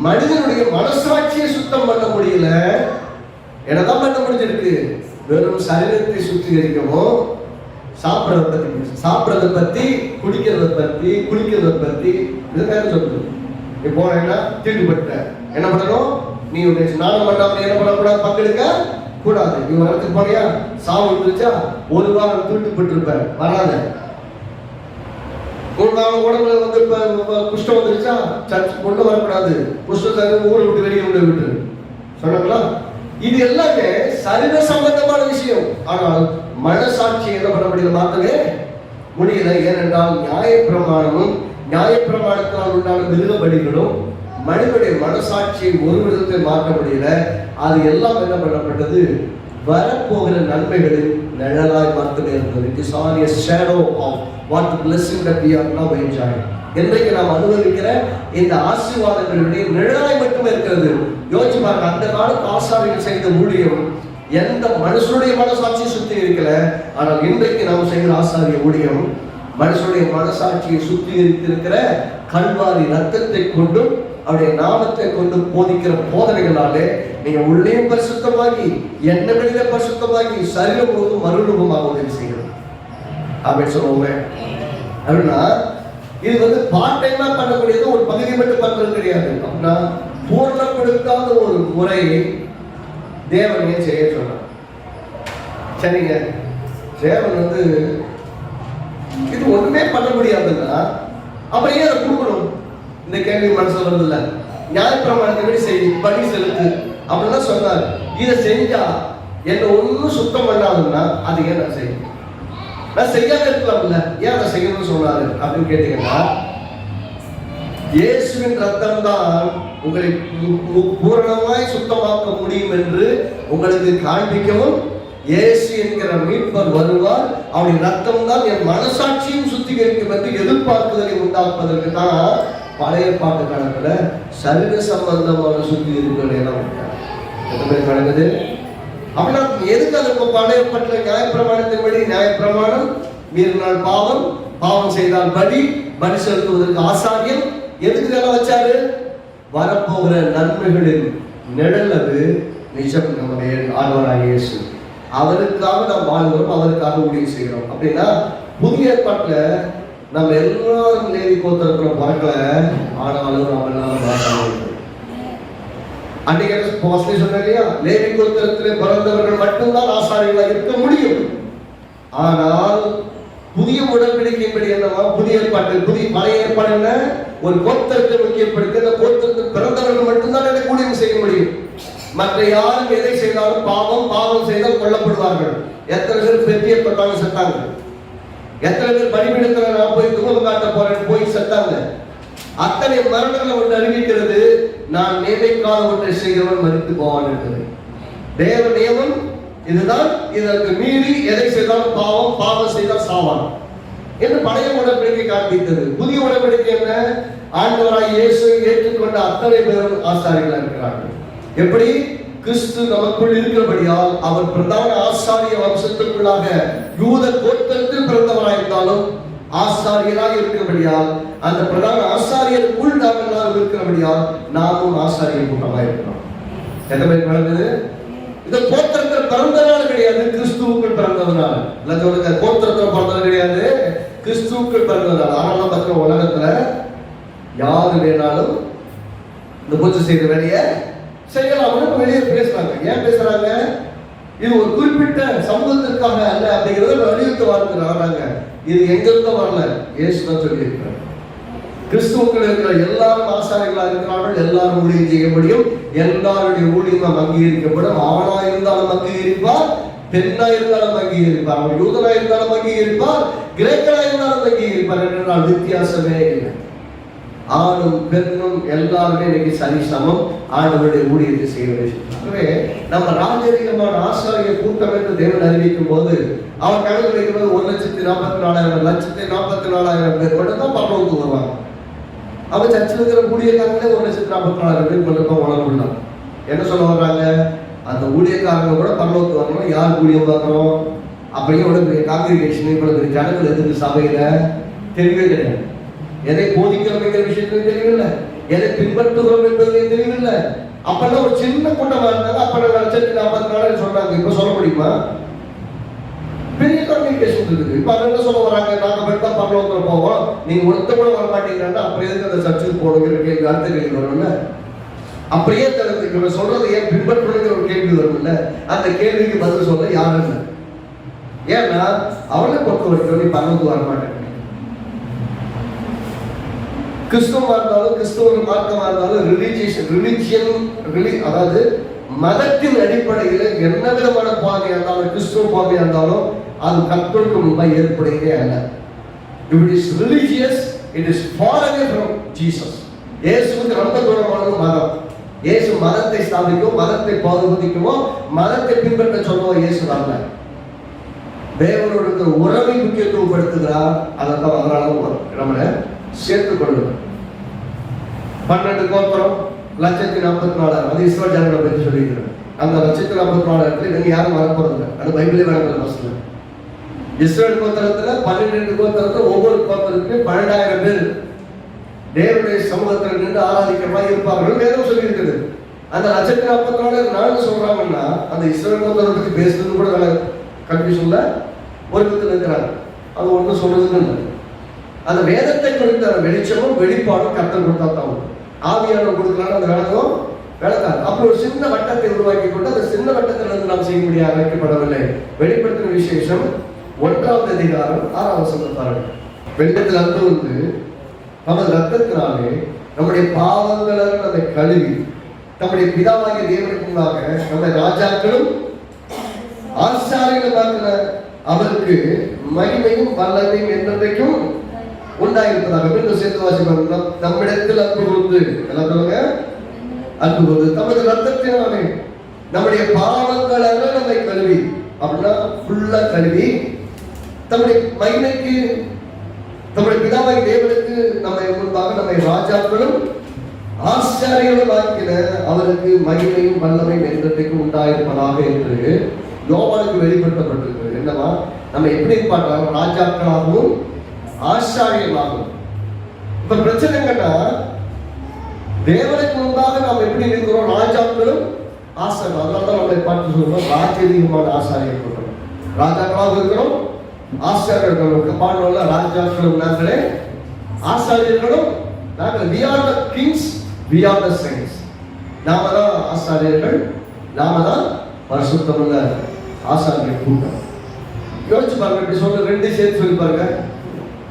மனிதனுடைய மனசாட்சியை சுத்தம் பண்ண முடியல. என்னதான் பண்ண முடிஞ்சிருக்கு? வெறும் சரீரத்தை சுத்திகரிக்கவும், சாப்பிடறத பத்தி, குளிக்கிறத பத்தி இதுக்காக சொல்லுது. இப்போ என்ன தீட்டுப்பட்ட என்ன பண்ணணும்? நீ உன்னை ஸ்நானம் பண்ணாம என்ன பண்ணக்கூடாது? பங்கெடுக்க கூடாது. நீ வரத்துக்கு போனியா, சாவு இருந்துச்சா, ஒரு வாரம் தீட்டுப்பட்டு இருப்ப, வராத. ஒரு நாள் உடம்புல வந்து குஷ்டம் வந்துருச்சா, சர்ச் கொண்டு வரக்கூடாது. குஷ்டத்தை ஊரை விட்டு வெளியே விட்டு சொன்னாங்களா? இது எல்லாமே சரீர சம்பந்தமான விஷயம். ஆனால் மனசாட்சி என்ன பண்ண முடியல, மாற்றவே முடியல. ஏனென்றால் நியாயப்பிரமாணத்தால் உண்டான மிருகபலிகளும் மனிதனுடைய மனசாட்சியை ஒரு விதத்தை மாற்ற முடியல. அது எல்லாம் என்ன பண்ணப்பட்டது? வரப்போகிற நன்மைகளின் நிழலாய் மாற்றமே இருந்தது. It is only a shadow of what the blessing that we are now enjoying. இன்றைக்கு நாம் அனுபவிக்கிற இந்த ஆசீர்வாதங்களுடைய நிழலாய் மட்டுமே இருக்கிறது. யோசிச்சு பாருங்க, அந்த காலத்து ஆசாரியர்கள் செய்த ஊழியம் எந்த மனுஷனுடைய மனசாட்சியை சுத்திகரிக்கல. ஆனால் இன்றைக்கு நாம் செய்கிற ஆசாரிய ஊழியம் மனுஷனுடைய மனசாட்சியை சுத்திகரித்திருக்கிற கல்வாரி ரத்தத்தை கொண்டும் அவருடைய நாமத்தை கொண்டு போதிக்கிற போதனைகளாலே நீங்க உள்ளே பரிசுத்தமாகி, எண்ணங்களிலே பரிசுத்தமாகி, சரீரம் முழுவதும் மறுரூபமாக உதவி செய்யணும். அப்படின்னு சொல்லுவோமே. அப்படின்னா இது வந்து பார்ட் டைமா பண்ணக்கூடியது, ஒரு பகுதி மட்டும் பண்றது கிடையாது. அப்படின்னா பூர்ணப்படுத்தாத ஒரு முறையை தேவனையே செய்ய சொன்னார். சரிங்க, தேவன் வந்து இது ஒண்ணுமே பண்ண முடியாதுன்னா அப்புறம் ஏன் அதை கொடுக்கணும்? இந்த கேள்வி மனசுல வருது இல்ல. நியாயப்பிரமாணத்தை செய், பலி செலுத்து அப்படின்லாம் சொன்னார். இதை செஞ்சா என்ன ஒன்னும் சுத்தம் பண்ணாதுன்னா அது ஏன் நான் செய்யணும்? நான் செய்யாம இருக்கலாம்ல, ஏன் அதை செய்யணும்னு சொன்னாரு அப்படின்னு கேட்டீங்கன்னா, இயேசுவின் ரத்தம் தான் உங்களை பூரணமாய் சுத்தமாக்க முடியும் என்று உங்களுக்கு காண்பிக்கவும் இயேசு என்கிற மீட்பர் வருவார், அவருடைய ரத்தம் தான் என் மனசாட்சியும் சுத்திகரிக்கும் என்று எதிர்பார்ப்புதலை உண்டாக்குவதற்கு தான் பழைய பாட்டு கணக்குல சரீர சம்பந்தமான சுத்திகரிப்புகள் எல்லாம் நடக்குது. அப்படின்னா எதுக்கு அது பழையப்பட்ட நியாயப்பிரமாணத்தின்படி நியாயப்பிரமாணம் மீறினால் பாவம், பாவம் செய்தால் படி செலுத்துவதற்கு ஆசாரியம், எதுக்கு இதெல்லாம் வச்சாரு? வரப்போகிற நன்மைகளின் நிழல் அது நிஜம் நம்முடைய ஆண்டவராகிய இயேசு. அவருக்காக நாம் வாழ்கிறோம், அவருக்காக ஊழியம் செய்கிறோம். அப்படின்னா புதிய ஏற்பாட்டுல நம்ம எல்லாரும் லேவி கோத்திரத்துல பிறக்கல, ஆனாலும் நம்ம எல்லாரும் அன்னைக்கு சொன்ன இல்லையா, லேவி கோத்திரத்திலே பிறந்தவர்கள் மட்டும்தான் ஆசாரியர்களாக இருக்க முடியும். ஆனால் புதிய உடன்படிக்கைப்படி என்னவா, புதிய ஏற்பாட்டு பழைய ஏற்பாடு என்ன, ஒரு கோத்திரத்தை முக்கியப்படுத்தி அந்த கோத்திரத்தில் பிறந்தவர்கள் மட்டும்தான் எனக்கு ஊழியம் செய்ய முடியும். மற்ற யாரும் எதை செய்தாலும் பாவம் செய்தால் கொல்லப்படுவார்கள். எத்தனை பேர் பெற்றியப்பட்டாங்க, செத்தாங்க. எத்தனை பேர் பலிபீடத்துல நான் போய் துகம் காட்ட போறேன் போய் செத்தாங்க. அத்தனை மரணங்களை ஒன்று அறிவிக்கிறது, நான் நினைக்காத ஒன்றை செய்கிறவன் மரித்து போவான் என்பது தேவ நியமம். இதுதான், இதற்கு மீறி எதை செய்தாலும் பாவம் செய்தால் சாவான் என்று பழைய உடன்படிக்கை காண்பித்தது. புதிய உடன்படிக்கை என்ன? ஆண்டவராய் இயேசு ஏற்றுக்கொண்ட அத்தனை பேரும் ஆசாரியர்களாக இருக்கிறார்கள். எப்படி? கிறிஸ்து நமக்குள் இருக்கிறபடியால் அவர் பிரதான ஆசாரிய வம்சத்திற்குள்ளாக யூத கோத்திரத்தில் பிறந்தவராயிருந்தாலும் ஆசாரியராக இருக்கிறபடியால் அந்த பிரதான ஆசாரியருக்குள் நாம் எல்லாரும் இருக்கிறபடியால் நாமும் ஆசாரியர் கூட்டமாக இருக்கிறோம். எத்தனை பேர் நடந்தது? இந்த கோத்திரத்தில் பிறந்தனால கிடையாது, கிறிஸ்துவுக்குள் பிறந்ததுனால. இல்ல சொல்லுங்க, கோத்திரத்தில் பிறந்தது கிடையாது, கிறிஸ்துவுக்குள் பிறந்ததுனால. ஆனால் பத்திர உலகத்துல யாரு வேணாலும் இந்த பூஜை செய்த வேலையை செய்யலாம் வெளியே பேசுறாங்க. ஏன் பேசுறாங்க? இது ஒரு குறிப்பிட்ட சமூகத்திற்காக அல்ல அப்படிங்கிறத வலியுறுத்த வாழ்ந்துறாங்க. இது எங்கிருந்த வரல, இயேசு தான் சொல்லி இருக்கிறார். கிறிஸ்துவுக்குள் இருக்கிற எல்லாரும் ஆசாரிகளாக இருக்கிறார்கள், எல்லாரும் ஊழியம் செய்ய முடியும், எல்லாருடைய ஊழியம் அங்கீகரிக்கப்படும். ஆணா இருந்தாலும் அங்கீகரிப்பார், பெண்ணா இருந்தாலும் அங்கீகரிப்பார், அவர் யூதனா இருந்தாலும் அங்கீகரிப்பார், கிரேக்கனா இருந்தாலும் அங்கீகரிப்பார் என்றால் வித்தியாசமே இல்லை. ஆணும் பெண்ணும் எல்லாருமே இன்னைக்கு சரிசமம் ஆண்டவருடைய ஊழியத்தை செய்ய வேண்டும். நம்ம ராஜரீகமான ஆசாரிய கூட்டம் என்று தேவன் அறிவிக்கும் போது அவர் கணக்கு வைக்கும்போது 1,44,000 1,44,000 பேர் மட்டும் தான் பரலோகத்துக்கு வருவாங்க. அவன் சர்ச்சில் இருக்கிற ஊழியக்காரங்களே 1,44,000 பேர் மட்டும் தான் வளரலாம். என்ன சொல்ல வர்றாங்க? அந்த ஊழியக்காரங்க கூட பரலோகத்துக்கு வரணும். யார் ஊழியம் பார்க்கணும் அப்படியே இவ்வளவு பெரிய காங்கிரிகேஷன், இவ்வளவு பெரிய ஜனங்கள் எதுக்கு சபையில தெரியவே கிடையாது. எதை போதிக்கிறோம் என்கிற விஷயத்தையும் தெரியவில்லை, எதை பின்பற்றுகிறோம் என்பதையும் தெரியவில்லை. அப்பெல்லாம் ஒரு சின்ன கூட்டமா இருந்தாங்க. அப்ப 1,44,000 சொன்னாங்க. இப்ப சொல்ல முடியுமா? பெரிய கம்யூனிகேஷன் இருக்குது. இப்ப என்ன சொல்ல வராங்க? நாங்க பெருந்தா பரலோகத்துல போவோம், நீங்க ஒருத்த கூட வர மாட்டீங்கன்னா அப்புறம் எதுக்கு அந்த சர்ச்சுக்கு போகணுங்கிற கேள்வி, அடுத்த கேள்வி வரும்ல. அப்படியே இவங்க சொல்றது ஏன் பின்பற்றுங்கிற ஒரு கேள்வி வரும்ல. அந்த கேள்விக்கு பதில் சொல்ல யாரும் இல்லை. ஏன்னா அவளை பொறுத்த வரைக்கும் நீ பரலோகத்துக்கு வர மாட்டேன். கிறிஸ்துவா இருந்தாலும் கிறிஸ்துவ மார்க்கமா இருந்தாலும் அதாவது மதத்தின் அடிப்படையில் என்ன விதமான பாதையா இருந்தாலும், கிறிஸ்துவ பாதையா இருந்தாலும் அது கர்த்தருக்கு முன்பாக ஏற்படுகிறதே அல்ல. If it is religious, it is far away from Jesus. இயேசுவுக்கு ரொம்ப தூரமானது மதம். இயேசு மதத்தை ஸ்தாபிக்கும், மதத்தை பாதுகாக்கவோ, மதத்தை பின்பற்ற சொல்லவோ இயேசு வரல. தேவனோட உறவை முக்கியத்துவப்படுத்துகிறார். அதான் அதனால நம்மளை சேர்த்துக் கொள்ளுங்கள். 12 கோத்திரம் 1,44,000 அது இஸ்ரவேல் ஜனங்களை பற்றி சொல்லியிருக்கிறது. அந்த 1,44,000 நீங்க யாரும் வரப்போறதில்லை, அது பைபிளே வழங்கல. ஃபர்ஸ்ட்ல இஸ்ரவேல் கோத்திரத்துல 12 கோத்திரத்துல ஒவ்வொரு கோத்திரத்துக்கு 12,000 பேர் தேவனுடைய சமூகத்தில் நின்று ஆராதிக்கிறவா இருப்பார்கள் வேதம் சொல்லி இருக்குது. அந்த 1,44,000 நான் சொல்றாங்கன்னா அந்த இஸ்ரவேல் கோத்திரத்தை பற்றி பேசுறது கூட வேலை கன்ஃபியூஷன்ல ஒரு விதத்தில் இருக்கிறாங்க. அது ஒன்றும் சொல்றதுன்னு இல்லை. அந்த வேதத்தை குறித்த வெளிச்சமும் வெளிப்பாடும் கர்த்தர் கொடுத்தா தான் ஆவியானவர் கொடுக்கலாம். அந்த விளக்கம் விளக்காது. அப்படி ஒரு சின்ன வட்டத்தை உருவாக்கி கொண்டு அந்த சின்ன வட்டத்திலிருந்து நாம் செய்ய முடியாது, அழைக்கப்படவில்லை. வெளிப்படுத்தின விசேஷம் 1ஆம் அதிகாரம் 6ஆம் வசனம் பாருங்கள். வெள்ளத்தில் அன்பு வந்து நமது ரத்தத்தினாலே நம்முடைய பாவங்களை நம்மை கழுவி நம்முடைய பிதாவாகிய தேவனுக்கு முன்னாக நம்ம ராஜாக்களும் ஆசாரியர்களும் அவருக்கு மகிமையும் வல்லமையும் என்றைக்கும் உண்டாயிருப்பதாக. மீண்டும் சேர்த்து வாசிப்பாங்க. நம்மிடத்தில் அன்பு கூர்ந்து எல்லாம் சொல்லுங்க, அன்பு தமது ரத்தத்தினாலே நம்முடைய பாவங்களை நம்மை கழுவி, அப்படின்னா ஃபுல்லா கழுவி, தம்முடைய மகிமைக்கு, தம்முடைய பிதாவை தேவனுக்கு நம்மை முன்பாக நம்மை ராஜாக்களும் ஆசாரியர்களும் ஆக்கின அவருக்கு மகிமையும் வல்லமையும் என்றைக்கும் உண்டாயிருப்பதாக என்று யோவானுக்கு வெளிப்படுத்தப்பட்டிருக்கு. என்னவா, நம்ம எப்படி பார்க்கலாம், ராஜாக்களாகவும் ஆசாரியர்களாகவும். இப்ப பிரச்சனை என்னன்னா, தேவனுக்கு முன்பாக நாம் எப்படி இருக்கிறோம், ராஜாக்களும் ஆசாரியர்கள். அதனால்தான் நம்மளை பார்த்து சொல்றோம் ராஜரீகமான ஆசாரியர் கூட்டம். ராஜாக்களாக இருக்கிறோம், ஆசாரியர்களும் பாடல ராஜாக்களும் நாங்களே, ஆசாரியர்களும் நாங்கள். we are the kings, we are the saints. நாம தான் ஆசாரியர்கள், நாம தான் பரிசுத்தமுள்ள ஆசாரியர் கூட்டம். யோசிச்சு பாருங்க, இப்படி சொல்ல ரெண்டு சேர்த்து சொல்லி பாருங்க.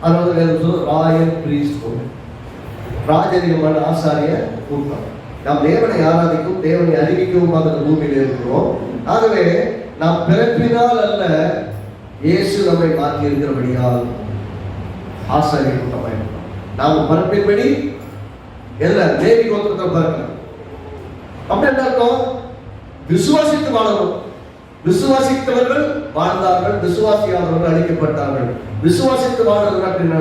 அதாவது ராயல் பிரீஸ்ட், ராஜரீகமான ஆசாரிய கூட்டம். நாம் தேவனை ஆராதிக்கும், தேவனை அறிவிக்கவும் அந்த பூமியில இருக்கிறோம். ஆகவே நாம் பிறப்பினால் அல்ல, இயேசு நம்மை மாற்றி இருக்கிறபடியால் ஆசாரிய கூட்டமாக இருக்கிறோம். நாம் பிறப்பின்படி எல்லாம் தேவி கோத்திரத்தை பிறக்கணும். அப்படி என்ன அர்த்தம்? விசுவாசித்து வாழணும். விசுவாசித்தவர்கள் வாழ்ந்தார்கள், விசுவாசியாதவர்கள் அழிக்கப்பட்டார்கள். விசுவாசித்து வாழ்றது அப்படின்னா,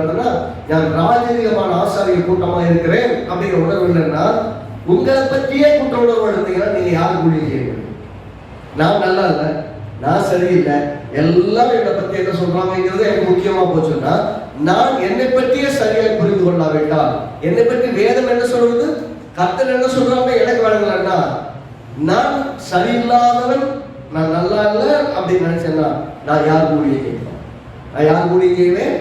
நான் ராஜரீகமான ஆசாரிய கூட்டமா இருக்கிறேன் அப்படிங்கிற உணர்வு இல்லைன்னா, உங்களை பற்றியே குற்ற உணர்வு எடுத்தீங்கன்னா நீங்க யாரு ஊழியம் செய்ய? நான் நல்லா இல்லை, நான் சரியில்லை, எல்லாரும் என்னை பத்தி என்ன சொல்றாங்கிறது எனக்கு முக்கியமா போச்சுன்னா, நான் என்னை பற்றியே சரியாக புரிந்து கொள்ளாவிட்டால், என்னை பற்றி வேதம் என்ன சொல்றது, கர்த்தர் என்ன சொல்றாங்க எனக்கு வழங்கலன்னா, நான் சரியில்லாதவன், நான் நல்லா இல்லை அப்படின்னு நினைச்சேன்னா நான் யார் ஊழியம் செய்யணும்? நான் யார் ஊழியம் செய்வேன்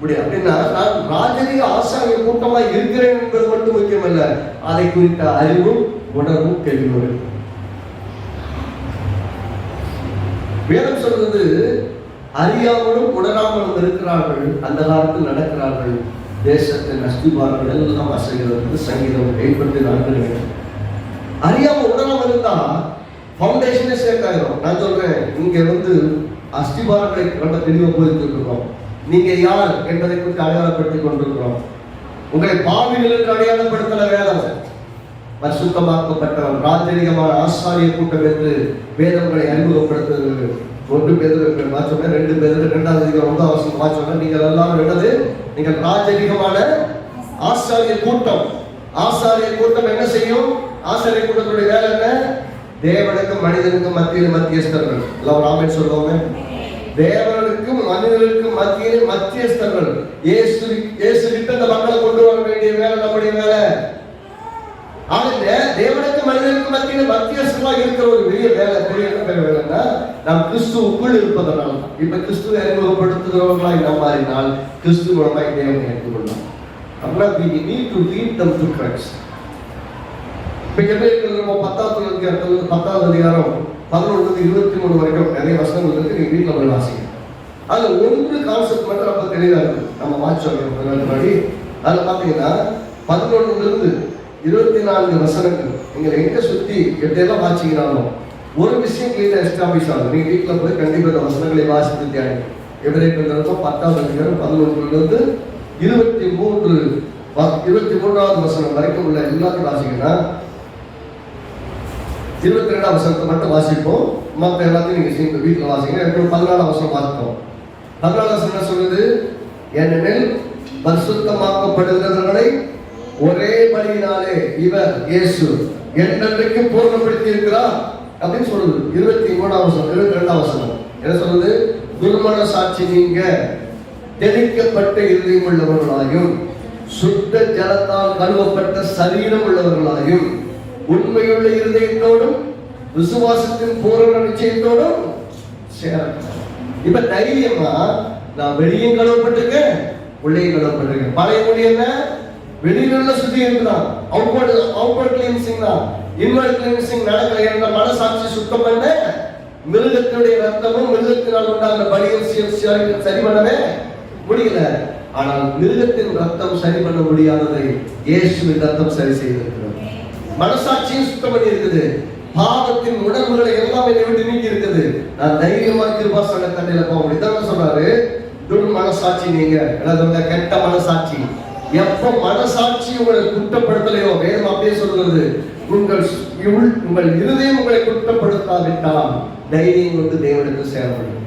முடியும். அப்படின்னா நான் ராஜரீக ஆசாரிய கூட்டமா இருக்கிறேன் என்பது மட்டும் முக்கியமல்ல, அதை குறித்த அறிவும் உணர்வும் தெளிவும். வேதம் சொல்றது அறியாமலும் உணராமலும் இருக்கிறார்கள், அந்த காலத்தில் நடக்கிறார்கள், தேசத்தின் அஸ்திபாரங்கள் எல்லாம் அசைகிறது. சங்கீதம் 84. அறியாம உணராம இருந்தா ஃபவுண்டேஷனே சேர்க்காயிரும். நான் சொல்றேன், இங்க அஸ்திபாரங்களை ரொம்ப தெளிவாக போயிட்டு இருக்கிறோம். நீங்க யார் என்பதை குறித்து அடையாளப்படுத்திக் கொண்டிருக்கிறோம். உங்களை பாவிகளுக்கு அடையாளப்படுத்தல வேதம். பரிசுத்தமாக்கப்பட்டவன் ராஜரீகமான ஆசாரிய கூட்டம் என்று வேதங்களை அறிமுகப்படுத்துகிறது. 1 பேதுரு வாசகம் 2 பேதுரு 2வது அதிகாரம் 1வது வசனம் வாசகம், நீங்கள் எல்லாரும் என்னது, நீங்கள் ராஜரீகமான ஆசாரிய கூட்டம். ஆசாரிய கூட்டம் என்ன செய்யும்? ஆசாரிய கூட்டத்துடைய வேலை என்ன? தேவனுக்கும் மனிதனுக்கும் மத்தியில் மத்தியஸ்தர்கள். எல்லாம் ராமன் சொல்லுவாங்க, தேவனுக்கும் மனிதனுக்கும் மத்தியில் மத்தியஸ்தர்கள். இயேசு கிட்ட இந்த மக்களை கொண்டு வர வேண்டிய வேலை நம்முடைய வேலை. ஆக தேவனுக்கும் மனிதனுக்கும் மத்தியில் மத்தியஸ்தர்களாக இருக்கிற ஒரு பெரிய வேலை. பெரிய வேலைன்னா நாம் கிறிஸ்துவுக்குள் இருப்பதனால். இப்ப கிறிஸ்துவை அறிமுகப்படுத்துகிறவர்களாய் நாம் மாறினால் கிறிஸ்து மூலமாய் தேவனை ஏற்றுக்கொள்ளலாம். அப்படின்னா we need to lead them to Christ. இப்ப எபிரேயர்கள் 10வது அதிகாரம் 11-23 வரைக்கும் நிறைய வசனங்கள் இருக்கு. நீங்க வீட்டில் போய் வாசிங்க. அதுல ஒன்று கான்செப்ட் மட்டும் ரொம்ப தெளிவா இருக்கு. நம்ம வாட்சோம் முன்னாடி அதுல பாத்தீங்கன்னா 11-24 வசனங்கள் நீங்க எங்க சுத்தி எப்படியெல்லாம் வாசிக்கிறாலும் ஒரு விஷயம் கிளீனா எஸ்டாபிஷ் ஆகும். நீங்க வீட்டில் போய் கண்டிப்பா இந்த வசனங்களை வாசித்து தியானி. எபிரேயர்கள் 10வது அதிகாரம் 11-23 வசனம் வரைக்கும் உள்ள எல்லாத்தையும் வாசிங்கன்னா 22வது வசனத்தை மட்டும் வாசிப்போம். மற்ற எல்லாத்தையும் நீங்க சேர்ந்து வீட்டில் வாசிங்க. 14வது வசனம் வாசிப்போம். 14வது வசனம் என்ன சொல்லுது? ஏனெனில் பரிசுத்தமாக்கப்படுகிறவர்களை ஒரே பலியினாலே இவர் இயேசு என்றென்றைக்கு பூர்ணப்படுத்தி இருக்கிறார் அப்படின்னு சொல்லுது. 23வது வசனம் 22வது வசனம் என்ன சொல்லுது? துர்மன சாட்சி நீங்க தெளிக்கப்பட்ட இருதயம் உள்ளவர்களாயும் சுத்த ஜலத்தால் கழுவப்பட்ட சரீரம் உள்ளவர்களாயும் உண்மையுள்ள இருதயத்தோடும் விசுவாசத்தின் பூரண நிச்சயத்தோடும் சேரணும். இப்ப தைரியமா நான் வெளியும் கழுவப்பட்டிருக்கேன், உள்ளேயும் கழுவப்பட்டிருக்கேன். பழைய மொழி என்ன? வெளியில உள்ள சுத்திகரிப்பு தான், அவுட்வர்ட் கிளீன்சிங் தான். இன்வர்ட் கிளீன்சிங் நடக்கல. என்ற மனசாட்சி சுத்தம் பண்ண மிருகத்தினுடைய ரத்தமும் மிருகத்தினால் உண்டான பலியும் சரி பண்ணவே முடியல. ஆனால் மிருகத்தின் ரத்தம் சரி பண்ண முடியாததை இயேசுவின் ரத்தம் சரி செய்திருக்கிறது. மனசாட்சியும் சுத்தம் பண்ணி இருக்குது. பாவத்தின் உணர்வுகளை எல்லாம் என்னை விட்டு நீக்கி இருக்குது. நான் தைரியமா கிருபாசன தண்டையில போக முடியும். இதான் சொல்றாரு, துர் மனசாட்சி நீங்க, கெட்ட மனசாட்சி எப்ப மனசாட்சி உங்களை குற்றப்படுத்தலையோ, வேதம் அப்படியே சொல்கிறது, உங்கள் இருதயம் உங்களை குற்றப்படுத்தாவிட்டால் தைரியம் கொண்டு தேவனுக்கு சேர முடியும்.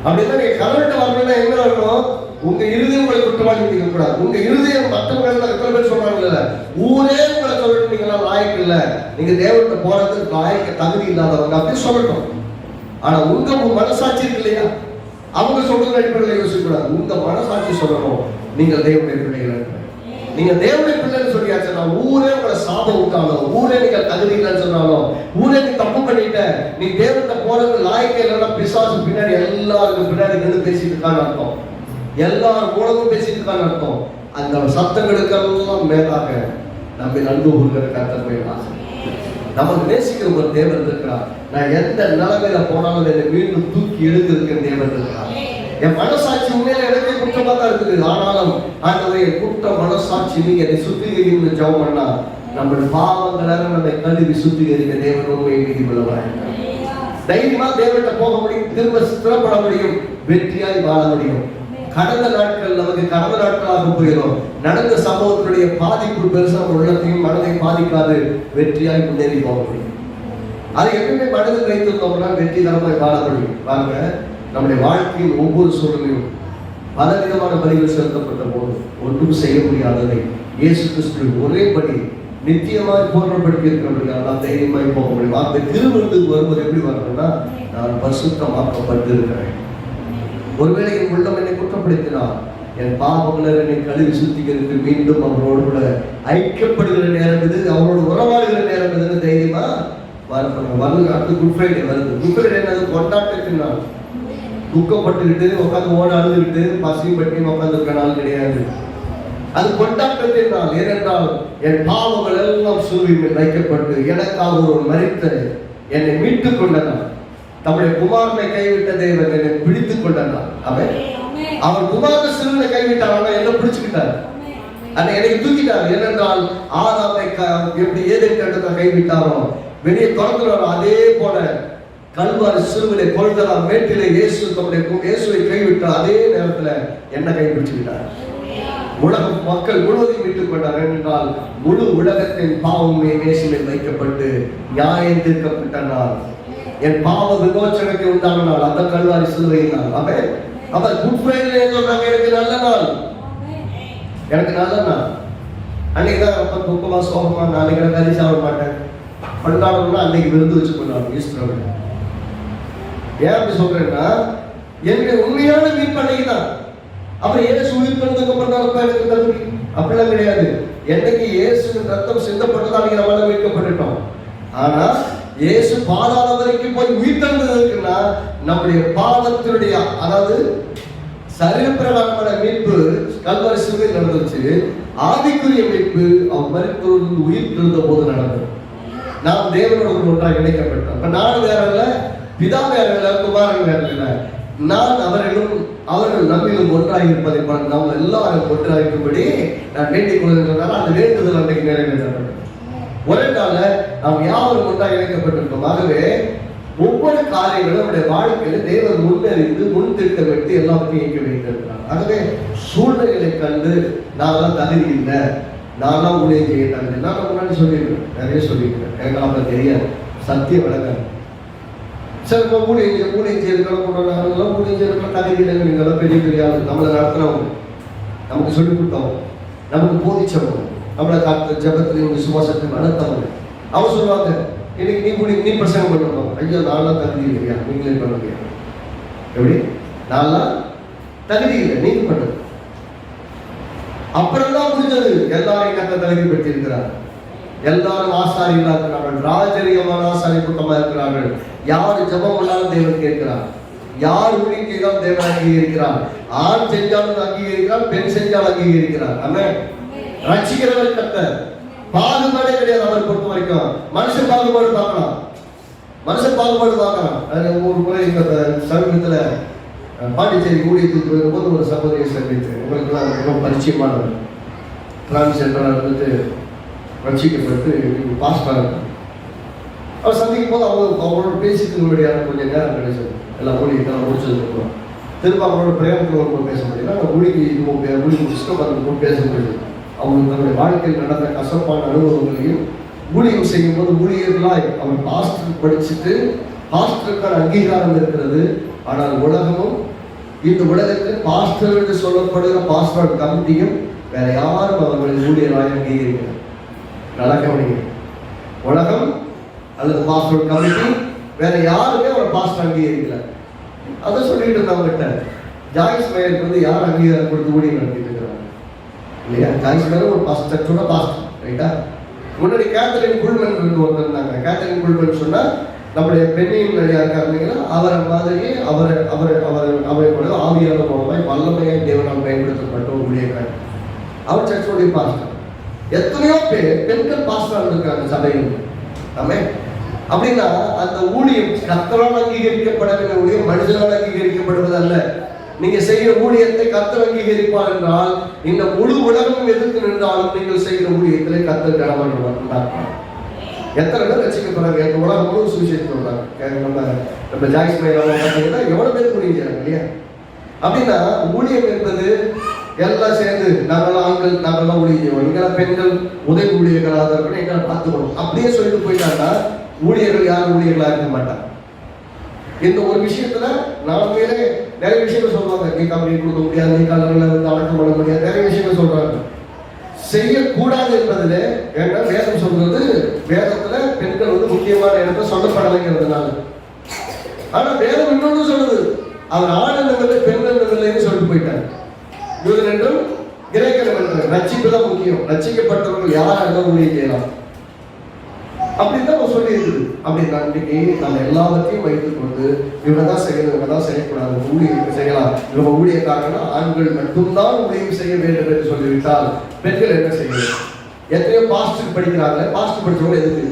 அப்படின்னா நீங்க கரெக்ட் வரணும்னா என்ன வரணும்? உங்க இருதயம் உங்களை குற்றவாளி இருக்கக்கூடாது. உங்க இருதயம் மற்றவங்க எத்தனை பேர் சொல்றாங்கல்ல, ஊரே உங்களை சொல்லட்டும் நீங்க லாயக்கு இல்ல, நீங்க தேவன்கிட்ட போறதுக்கு லாயக்க தகுதி இல்லாதவங்க அப்படின்னு சொல்லட்டும். ஆனா உங்க மனசாட்சி இருக்கு இல்லையா, அவங்க சொல்றது அடிப்படையில் யோசிக்கக்கூடாது. உங்க மனசாட்சி சொல்லணும் நீங்கள் தேவனுடைய பிள்ளைகள். நீங்க தேவனுடைய பிள்ளைன்னு சொல்லியாச்சுன்னா ஊரே உங்களை சாபம் விட்டாலும், ஊரே நீங்க தகுதி இல்லைன்னு சொன்னாலும், ஊரே நீ தப்பு பண்ணிட்ட, நீ தேவன்கிட்ட போறது லாயக்க இல்லைன்னா பிசாசு பின்னாடி எல்லாருக்கும் பின்னாடி நின்று பேசிட்டு இருக்கான்னு அர்த்தம். எல்லாரும் மூலமும் பேசிட்டு இருக்கான்னு அர்த்தம். அந்த சத்தங்களுக்கெல்லாம் மேலாக நம்ம நன்கு ஊருகிற கர்த்தர் ஆசை. நமக்கு நேசிக்கிற ஒரு தேவன் இருக்கிறார். நான் எந்த நிலைமையில போனாலும் என்னை மீண்டும் தூக்கி எடுத்திருக்கிற தேவன் இருக்கிறார். என் மனசாட்சி உண்மையில எனக்கு குற்றமா தான் இருக்குது. ஆனாலும் ஆண்டவரே, குற்ற மனசாட்சி நீங்க என்னை சுத்திகரிக்கணும்னு ஜெபம் பண்ணா நம்முடைய பாவங்களை நம்மை கழுவி சுத்திகரிக்க தேவன் உண்மையை நீதி கொள்ளவாய். தைரியமா தேவன்கிட்ட போக முடியும், திரும்ப ஸ்திரப்பட முடியும், வெற்றியாய் வாழ முடியும். கடந்த நாட்கள் நமக்கு கடந்த நாட்களாக போயிடும். நடந்த சம்பவத்தினுடைய பாதிப்பு பெருசா உள்ளத்தையும் மனதையும் பாதிக்காது, வெற்றியாய் முன்னேறி போக முடியும். அதை எப்பவுமே மனதில் வைத்திருந்தோம்னா வெற்றிகரமாய் வாழ முடியும். வாங்க, நம்முடைய வாழ்க்கையின் ஒவ்வொரு சூழலையும் பலவிதமான பலிகள் செலுத்தப்பட்ட போது ஒன்றும் செய்ய முடியாததை இயேசு கிறிஸ்து ஒரே படி நித்தியமாய் பூர்ணப்படுத்தி இருக்கிறவர்கள் நான் தைரியமாய் போக முடியும். அந்த திருவிருந்துக்கு வரும்போது எப்படி வரணும்னா, நான் பரிசுத்தமாக்கப்பட்டு இருக்கிறேன். ஒருவேளை என் உள்ளம் என்னை குற்றப்படுத்தினார், என் பாவங்களை என்னை கழுவி சுத்திகரித்து மீண்டும் அவரோடு கூட ஐக்கியப்படுகிற நேரம் இது, அவரோடு உறவாடுகிற நேரம் இதுன்னு தைரியமா வரணும். அடுத்து குட் ஃப்ரைடே வருது. குட் ஃப்ரைடே என்னது? கொண்டாட்டத்தின் நாள். துக்கப்பட்டுக்கிட்டு உட்காந்து ஓட அழுதுகிட்டு பசி பட்டி உட்காந்துருக்க நாள் கிடையாது. அது கொண்டாட்டத்தின் நாள். ஏனென்றால் என் பாவங்கள் எல்லாம் சிலுவையில் வைக்கப்பட்டு எனக்காக ஒரு மரித்த என்னை மீட்டுக் கொண்டனார். தம்முடைய குமாரனை கைவிட்ட தேவன் என்னை பிடித்துக் கொண்டார். அவர் குமாரனை சிலுவையில கைவிட்டார், என்ன பிடிச்சுக்கிட்டார், அதை என்னை தூக்கிட்டார். ஏனென்றால் ஆதாமை எப்படி ஏதேன் தோட்டத்தை கைவிட்டாரோ, வெளியே திறந்துறாரோ, அதே போல கல்வாரி சிலுவையிலே கொள்கிறார் மேட்டிலே இயேசு தம்முடைய இயேசுவை கைவிட்டார். அதே நேரத்துல என்ன கைப்பிடிச்சுக்கிட்டார். உலக மக்கள் முழுவதையும் மீட்டுக் கொண்டார். என்றால் முழு உலகத்தின் பாவமே இயேசுவில் வைக்கப்பட்டு நியாயம் தீர்க்கப்பட்டனார். என் பாவ விமோசனத்தை உண்டான நாள் அந்த கல்வாரி சிலுவையின் நாள். அவர் குட் ஃப்ரைடே சொல்றாங்க, எனக்கு நல்ல நாள், எனக்கு நல்ல நாள். அன்னைக்குதான் ரொம்ப துக்கமா சோகமா, நாளைக்கு நான் கறி சாப்பிட மாட்டேன் கொண்டாடணும்னா அன்னைக்கு விருந்து வச்சு கொண்டாடும் ஈஸ்டர். ஏன் அப்படி சொல்றேன்னா, என்னுடைய உண்மையான மீட்பு அன்னைக்கு தான். அப்புறம் இயேசு உயிர் பிறந்ததுக்கு அப்புறம் தான் எனக்கு தகுதி அப்படிலாம் கிடையாது. என்னைக்கு இயேசு ரத்தம் சிந்தப்பட்டது அன்னைக்கு நம்மளால மீட்கப்பட்டுட்டோம். ஆனா இயேசு பாதாள வரைக்கும் போய் உயிர் தந்ததுக்குன்னா நம்முடைய பாவத்தினுடைய, அதாவது சரீரப்பிரகாரமான மீட்பு கல்வாரி சிலுவையில் நடந்துச்சு. ஆவிக்குரிய மீட்பு அவர் மரித்தோரிலிருந்து உயிர் திருந்த போது நடந்தது. நாம் தேவனோடு ஒன்றாக இணைக்கப்பட்டோம். இப்ப நான் வேற இல்ல, பிதா வேற இல்ல, குமாரன் வேற இல்ல, நான் அவர்கள் நம்மிலும் ஒன்றாக இருப்பதை நாம் எல்லாரும் ஒன்றாக இருக்கும்படி நான் வேண்டிக் கொள்கிறதுனால அந்த வேண்டுதல் அன்றைக்கு நிறைவேற்றப்பட்டது. ஒரே நாள்ல நாம் யாரும் ஒன்றாக இணைக்கப்பட்டிருக்கோம். ஆகவே ஒவ்வொரு காரியங்களும் நம்முடைய வாழ்க்கையில தேவன் முன்னறிந்து முன் திட்டமிட்டு எல்லாத்தையும் இயக்கி வைத்திருக்கிறார். ஆகவே சூழ்நிலைகளை கண்டு நான் தகுதி இல்லை, நான் ஊழியம் செய்ய தகுதி. நான் முன்னாடி சொல்லியிருக்கேன், நிறைய சொல்லியிருக்கேன், எனக்கு அவங்க தெரியாது, சத்திய விளக்கம். சார் இப்போ ஊழியம் செய்யறதுக்கெல்லாம் ஊழியம் செய்யறதுக்கெல்லாம் தகுதி இல்லைங்க. நீங்களாம் பெரிய தெரியாது, நம்மளை நடத்துறவங்க, நமக்கு சொல்லிக் கொடுத்தவங்க, நமக்கு போதிச்சவங்க, நம்மளை காத்த ஜபத்திலையும் விசுவாசத்தையும் நடத்தவங்க. அவங்க சொல்லுவாங்க, இன்னைக்கு நீ பிரசங்கம் பண்ணணும். ஐயா, நான்லாம் தகுதி இல்லையா, நீங்களே பண்ண முடியாது. எப்படி? நான்லாம் தகுதி இல்லை, நீங்க பண்ணுங்க. அப்புறம் தான் புரிஞ்சது, எல்லாரையும் கத்த தகுதிப்படுத்தி இருக்கிறார். எல்லாரும் ஆசாரிகளா இருக்கிறார்கள், ராஜரீகமான ஆசாரி கூட்டமா இருக்கிறார்கள். யார் ஜபம் பண்ணாலும் தேவன் கேட்கிறார், யார் ஊழியம் செய்தாலும் தேவன் அங்கீகரிக்கிறார். ஆண் செஞ்சாலும் அங்கீகரிக்கிறார், பெண் செஞ்சாலும் அங்கீகரிக்கிறார். ஆமென். ரட்சிக்கிறவர் கர்த்தர், பாகுபாடே கிடையாது. அவரை பொறுத்த வரைக்கும் மனுஷன் பாகுபாடு பார்க்கலாம், மனுஷன் பாகுபாடு பார்க்கலாம். ஒரு முறை இந்த சமீபத்துல பாண்டிச்சேரி ஊழியத்துக்கு போயிருக்கும்போது ஒரு சகோதரியை சந்தித்து, உங்களுக்குலாம் ரொம்ப பரிச்சயமானவர், டிரான்ஸ்ஜெண்டராக இருந்துட்டு ரட்சிக்கப்பட்டு பாஸ்டாக இருக்காங்க. அவர் சந்திக்கும் போது அவங்களோட பேசிட்டு முடியாது, கொஞ்சம் நேரம் கிடைச்சது. எல்லாம் ஊழியெல்லாம் முடிச்சதுக்கப்புறம் திரும்ப அவங்களோட பிரயாணத்தில் பேச முடியல. ஊழிக்கு ஊழிக்கு இஷ்டம் பேச முடியாது. அவங்க தன்னுடைய வாழ்க்கையில் நடந்த கசப்பான அனுபவங்களையும் ஊழியம் செய்யும் போது ஊழியர்களாய் அவர் பாஸ்டர் படிச்சுட்டு பாஸ்டருக்கான அங்கீகாரம் இருக்கிறது. ஆனால் உலகமும் இந்த உலகத்தில் பாஸ்டர் என்று சொல்லப்படுகிற பாஸ்டர் கமிட்டியும் வேற யாரும் அவர்களின் ஊழியராய் அங்கீகரிக்கிறார். நல்லா கவனிங்க, உலகம் அல்லது பாஸ்டர் கமிட்டி வேற யாருமே அவர் பாஸ்டர் அங்கீகரிக்கல. அதை சொல்லிட்டு இருந்தவங்கிட்ட ஜாய்ஸ் மேயருக்கு வந்து யார் அங்கீகாரம் கொடுத்து ஊழியம் நடத்திட்டு இருக்கிறாங்க இல்லையா? ஜாய்ஸ் மேயர் ஒரு பாஸ்டர் பாஸ்டர், ரைட்டா? முன்னாடி கேத்தரின் குல்மன் ஒருத்தர் இருந்தாங்க. கேத்தரின் குல்மன் சொன்னா நம்முடைய பெண்ணின் இருக்காருங்களா, அவரை மாதிரியே அவரை கூட ஆவியான மூலமாய் வல்லமையாய் தேவனால் பயன்படுத்தப்பட்ட ஊழியர்கள். அவர் சர்ச்சோடைய பாஸ்டர். எத்தனையோ பேர் பெண்கள் பாஸ்டர் இருக்காங்க சபையில். ஆமே. அப்படின்னா அந்த ஊழியம் கர்த்தரால் அங்கீகரிக்கப்படவில்லை, ஊழியம் மனிதனால் அங்கீகரிக்கப்படுவது அல்ல. நீங்க செய்கிற ஊழியத்தை கர்த்தர் அங்கீகரிப்பார் என்றால் இந்த முழு உலகம் எதிர்த்து நின்றாலும் நீங்கள் செய்கிற ஊழியத்திலே கர்த்தர் கடமைப்பட்டார். எத்தனை பேர் ரசிக்கப்படுறாங்க? எங்க உலகம் முழு சுவிசேஷம் சொல்றாங்க. நம்ம ஜாய்ஸ் மேயர் பார்த்தீங்கன்னா எவ்வளவு பேர் ஊழியம் செய்யறாங்க இல்லையா? அப்படின்னா ஊழியம் என்பது எல்லாம் சேர்ந்து நாங்கெல்லாம் ஆண்கள் நாங்கெல்லாம் ஊழியம் செய்வோம், நீங்களாம் பெண்கள் உதவி ஊழியர்களாக இருக்கணும், எங்களை பார்த்துக்கணும் அப்படியே சொல்லிட்டு போயிட்டாங்கன்னா ஊழியர்கள் யாரும் ஊழியர்களா இருக்க மாட்டாங்க. இந்த ஒரு விஷயத்துல நான் மேலே நிறைய விஷயங்கள் சொல்லுவாங்க. நீ கம்பெனி கொடுக்க முடியாது, நீ கலர்ல வந்து அடக்கம் பண்ண முடியாது, நிறைய விஷயங்கள் சொல்றாங்க. செய்யக்கூடாது என்பதுல ஏன்னா வேதம் சொல்றது, வேதத்துல பெண்கள் வந்து முக்கியமான இடத்துல சொல்லப்படலைங்கிறதுனால. ஆனா வேதம் இன்னொன்று சொல்லுது, அவர் ஆனந்தமில்லை பெண்கள் சொல்லிட்டு போயிட்டாங்க. யூதன் என்றும் கிரேக்கன் என்றும் ரட்சிப்பு தான் முக்கியம். ரட்சிக்கப்பட்டவர்கள் யார் இருந்தாலும் ஊழியம் செய்யலாம் அப்படின்னு தான் சொல்லி இருக்குது. அப்படின்னா இன்னைக்கு நம்ம எல்லாத்தையும் வைத்துக் கொண்டு இவங்கதான் செய்யணும், இவங்கதான் செய்யக்கூடாது, ஊழியம் செய்யலாம், இவங்க ஊழியக்காரங்கன்னா ஆண்கள் மட்டும்தான் ஊழியம் செய்ய வேண்டும் என்று சொல்லிவிட்டால் பெண்கள் என்ன செய்யணும்? எத்தனையோ பாஸ்டர் படிக்கிறாங்க. பாஸ்டர் படிச்சவங்க எதுக்கு?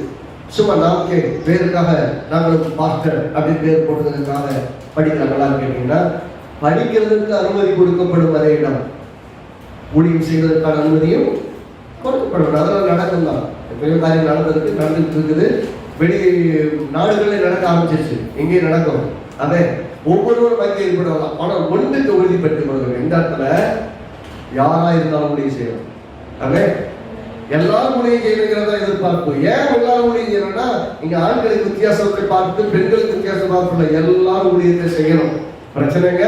சும்மா நமக்கு பேருக்காக நாங்களுக்கு பாஸ்டர் அப்படின்னு பேர் போட்டதுக்காக படிக்கிறாங்களான்னு கேட்டீங்கன்னா, படிக்கிறதுக்கு அனுமதி கொடுக்கப்படும் அதே இடம் ஊழியம் செய்வதற்கான அனுமதியும் கொடுக்கப்படும். அதெல்லாம் நடக்கும் தான். எப்பயோ காரியம் நடந்துட்டு இருக்குது. வெளி நாடுகளில் நடக்க ஆரம்பிச்சிருச்சு. எங்கேயும் நடக்கும். அதே ஒவ்வொருவரும் அங்கே ஏற்படலாம். ஆனால் ஒன்றுக்கு உறுதிப்பட்டுக் கொள்ளுங்க, இந்த இடத்துல யாரா இருந்தாலும் ஊழியம் செய்யணும். அதே எல்லாரும் ஊழியம் செய்யணுங்கிறத எதிர்பார்ப்பு. ஏன் எல்லாரும் ஊழியம் செய்யணும்னா, இங்க ஆண்களுக்கு வித்தியாசத்தை பார்த்து பெண்களுக்கு வித்தியாசம் பார்க்கல, எல்லாரும் ஊழியத்தை செய்யணும். பிரச்சனைங்க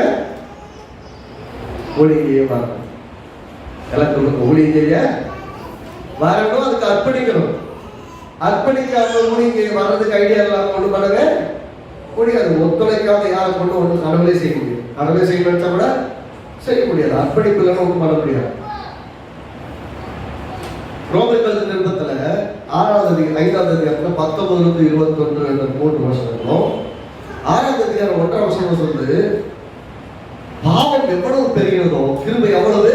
ஊழியம் செய்ய பார்க்கணும். எல்லாம் ஊழியம் செய்ய வரணும், அதுக்கு அர்ப்பணிக்கணும். அர்ப்பணிக்காம ஊழியம் செய்ய வர்றதுக்கு ஐடியா இல்லாம ஒண்ணு பண்ணுங்க முடியாது. ஒத்துழைக்காத யாரை கொண்டு ஒண்ணு கடவுளே செய்ய முடியும். கடவுளே செய்ய நினைச்சா கூட செய்ய முடியாது. அர்ப்பணிப்பு இல்லைன்னு ஒன்றும் பண்ண முடியாது. ரோமர்கள் நிருபத்துல 6வது 5வது அதிகாரத்துல 19 21 என்ற 3 வசனங்களும் 6வது அதிகாரம் 1ஆம் வசனம் சொல்லுது, பாவம் எவ்வளவு பெரியதோ கிருபை எவ்வளவு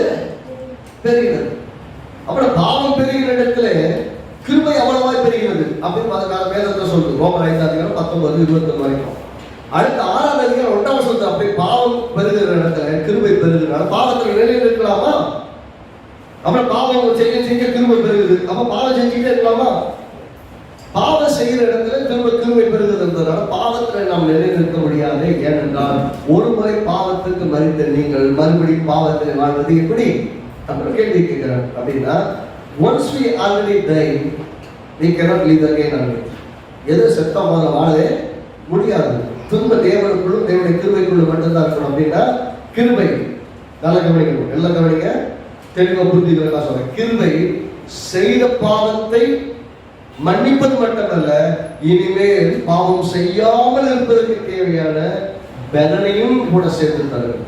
பெரியது. அப்புறம் பாவம் பெருகிற இடத்துல கிருபை அவ்வளவாய் பெறுகிறது அப்படின்னு வேதத்தை சொல்லுது. ரோமர் 5ஆம் அதிகாரம் 19 21 வரைக்கும். அடுத்த 6வது அதிகாரம் 1ஆம் வசனத்துல அப்படி பாவம் பெருகிற இடத்துல கிருபை பெருகிறார். பாவத்தில் நிலையில் இருக்கலாமா? அப்புறம் பாவம் செய்ய கிருபை பெருகுது. அப்ப பாவம் செஞ்சுக்கிட்டே இருக்கலாமா? பாவம் செய்கிற இடத்துல கிருபை பெருகுதுன்றதுனால பாவத்துல நாம் நிலையில் இருக்க முடியாது. ஏனென்றால் ஒரு முறை பாவத்துக்கு மறித்த நீங்கள் மறுபடியும் பாவத்தில் வாழ்வது எப்படி? அப்புறம் கேள்வி கேட்கிறேன். அப்படின்னா once we already died we cannot live again on it. எது செத்தமாக வாழவே முடியாது. திரும்ப தேவனுக்குள்ளும் தேவனுடைய கிருபைக்குள்ளும் மட்டும்தான் இருக்கணும். அப்படின்னா கிருபை நல்லா கவனிக்கணும், எல்லாம் கவனிக்க, தெளிவா புரிஞ்சுக்கிறதா சொல்றேன். கிருபை செய்த பாவத்தை மன்னிப்பது மட்டுமல்ல, இனிமேல் பாவம் செய்யாமல் இருப்பதற்கு தேவையான பலனையும் கூட சேர்த்து தருது.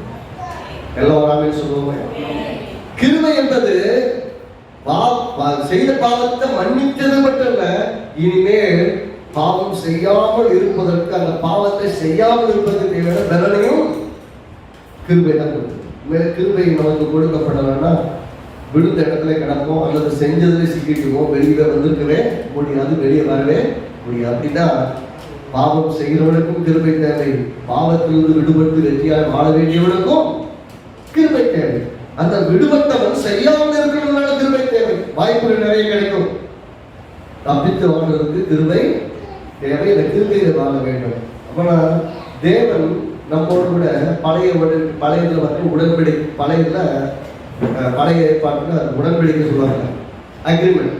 எல்லாம் வராமே சொல்லுவோம். கிருபை என்பது செய்த பாவத்தை மன்னித்தது மட்டுமல்ல, இனிமேல் பாவம் செய்யாமல் இருப்பதற்கு, அந்த பாவத்தை செய்யாமல் இருப்பதற்கு தேவையான பலனையும் கிருபை தான் கொடுக்குது. கிருபை நமக்கு கொடுக்கப்படலன்னா விழுந்த இடத்துல கிடப்போம், அல்லது செஞ்சதுல சிக்கிக்குவோம், வெளியில வந்துருக்கவே முடியாது, வெளியே வரவே முடியாது. அப்படின்னா பாவம் செய்கிறவனுக்கும் கிருபை தேவை, பாவத்திலிருந்து விடுபட்டு வெற்றியாக வாழ வேண்டியவனுக்கும் கிருபை தேவை. அந்த விடுபட்டவன் செய்யாமல் இருக்கிறதுனால கிருபை தேவை. வாய்ப்புகள் நிறைய கிடைக்கும், தப்பித்து வாழ்வதற்கு கிருபை தேவை. இந்த கிருபையில வாழ வேண்டும். அப்ப தேவன் நம்மோடு கூட பழையதுல வந்து உடன்படி பழையதுல பழைய ஏற்பாட்டில் உடன்படிக்கை சொல்லுவாங்க, அக்ரிமெண்ட்.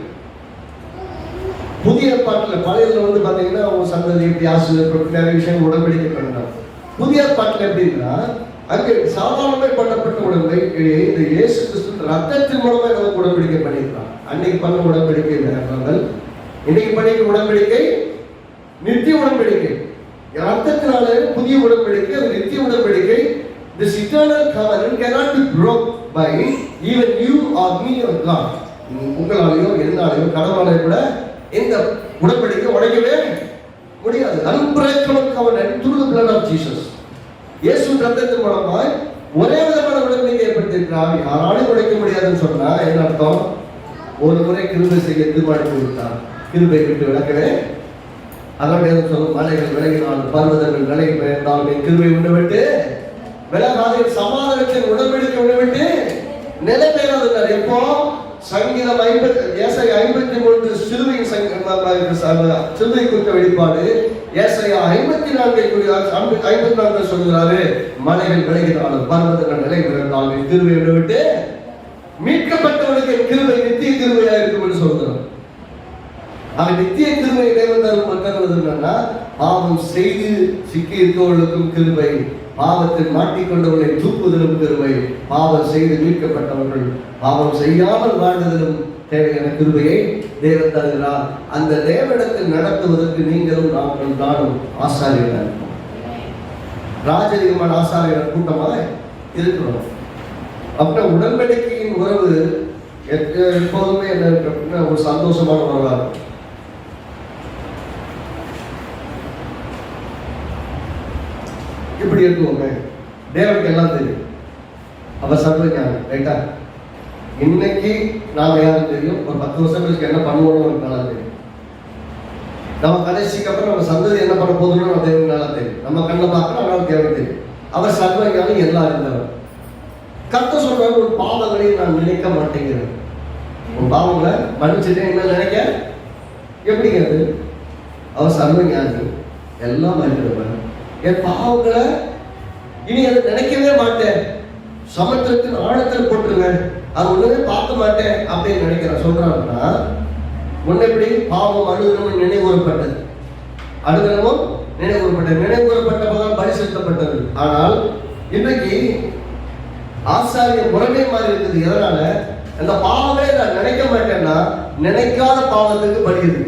புதிய ஏற்பாட்டில் பழையதுல வந்து பார்த்தீங்கன்னா அவங்க சந்ததி எப்படி ஆசிரியர் நிறைய விஷயம் உடன்படிக்கை பண்ணாங்க. புதிய ஏற்பாட்டில் எப்படின்னா அங்கே சாதாரணமாக பண்ணப்பட்ட உடன்படிக்கையை இந்த இயேசு கிறிஸ்து ரத்தத்தின் மூலமாக நமக்கு உடன்படிக்கை பண்ணியிருக்காங்க. அன்னைக்கு பண்ண உடன்படிக்கை வேண்டாங்கள், இன்னைக்கு பண்ணிக்க உடன்படிக்கை நித்திய உடன்படிக்கை. ரத்தத்தினாலே புதிய உடன்படிக்கை, அது நித்திய உடன்படிக்கை. This eternal covenant cannot be broken by even you or me or God. உங்களாலேயோ என்னாலேயோ கடவுளாலே கூட இந்த உடன்படிக்கை உடைக்கவே முடியாது. Unbreakable covenant through the blood of Jesus. இயேசு ரத்தத்தின் மூலமாய் ஒரே விதமான உடன்படிக்கை ஏற்படுத்தியிருக்கிறார். யாராலும் உடைக்க முடியாதுன்னு சொன்னா என்ன அர்த்தம்? ஒரு முறை கிருபை செய்ய தீர்மானித்து விட்டார், கிருபை விட்டு விளக்கவே. அதான் சொல்லும், மலைகள் விலகினாலும் பர்வதங்கள் விலகி பெயர்ந்தாலும் என் கிருபை உண்டு விட்டு விலகாத சமாதானத்தின் உடன்படிக்கை உண்டு விட்டு நிலை பெயராதுன்னார். எப்போ? சங்கீதம் 53 சிலுவை குறித்த வெளிப்பாடு. ஏசாயா 54 சொல்கிறாரு, மலைகள் விலகினாலும் பர்வதங்கள் நிலை பெயர்ந்தாலும் என் கிருபை உண்டு விட்டு மீட்கப்பட்டவனுக்கு என் கிருபை நித்திய கிருபையா இருக்கும் என்று சொல்கிறார். அவன் நித்திய கிருபை தேவன் தருவதுன்னா பாவம் செய்து சிக்கி இருக்கவர்களுக்கும் கிருபை, பாவத்தில் மாட்டிக்கொண்டவர்களை தூக்குவதிலும் கிருபை, பாவம் செய்து மீட்கப்பட்டவர்கள் பாவம் செய்யாமல் வாழ்வதிலும் தேவையான கிருபையை தேவன் தருகிறார். அந்த தேவனிடத்தில் நடத்துவதற்கு நீங்களும் நானும் ஆசாரியர்கள், ராஜரீகமான ஆசாரியர்கள் கூட்டமாக இருக்கிறோம். அப்புறம் உடன்படிக்கையின் உறவு எப்போதுமே என்ன இருக்கு அப்படின்னா ஒரு சந்தோஷமான உறவா இருக்கும். இப்படி இருக்குவோங்க, தேவனுக்கு எல்லாம் தெரியும், அவர் சர்வஞானி, ரைட்டா? இன்னைக்கு நாம யாரும் தெரியும், ஒரு 10 வருஷம் கழிச்சு என்ன பண்ணுவோம் நல்லா தெரியும். நம்ம கடைசிக்கு அப்புறம் நம்ம சந்ததி என்ன பண்ண போதுன்னு நம்ம தேவனுக்கு நல்லா தெரியும். நம்ம கண்ணை பார்க்கணும், அவங்களுக்கு தேவன் தெரியும். அவர் சர்வஞானி, எல்லாம் இருந்தவர். கர்த்தர் சொல்றாரு, ஒரு பாவங்களை நான் நினைக்க மாட்டேங்கிறேன். உன் பாவங்களை மன்னிச்சுட்டேன், என்ன நினைக்க எப்படிங்க அது? அவர் சர்வஞானி, எல்லாம் அறிந்தவர். என் பாவங்களை இனி அதை நினைக்கவே மாட்டேன், சமுத்திரத்தின் ஆழத்தில் போட்டுருவேன், அது ஒண்ணுமே பார்க்க மாட்டேன் அப்படின்னு நினைக்கிறேன். சொல்றாருன்னா ஒன்னு எப்படி? பாவம் அனுதினமும் நினைவுறப்பட்டது, அனுதினமும் நினைவுறப்பட்டது, நினைவுறப்பட்டதான் பலி செலுத்தப்பட்டது. ஆனால் இன்றைக்கு ஆசாரிய முறைமை மாதிரி இருக்குது. எதனால? அந்த பாவமே நான் நினைக்க மாட்டேன்னா நினைக்காத பாவத்துக்கு பலி இருக்கு.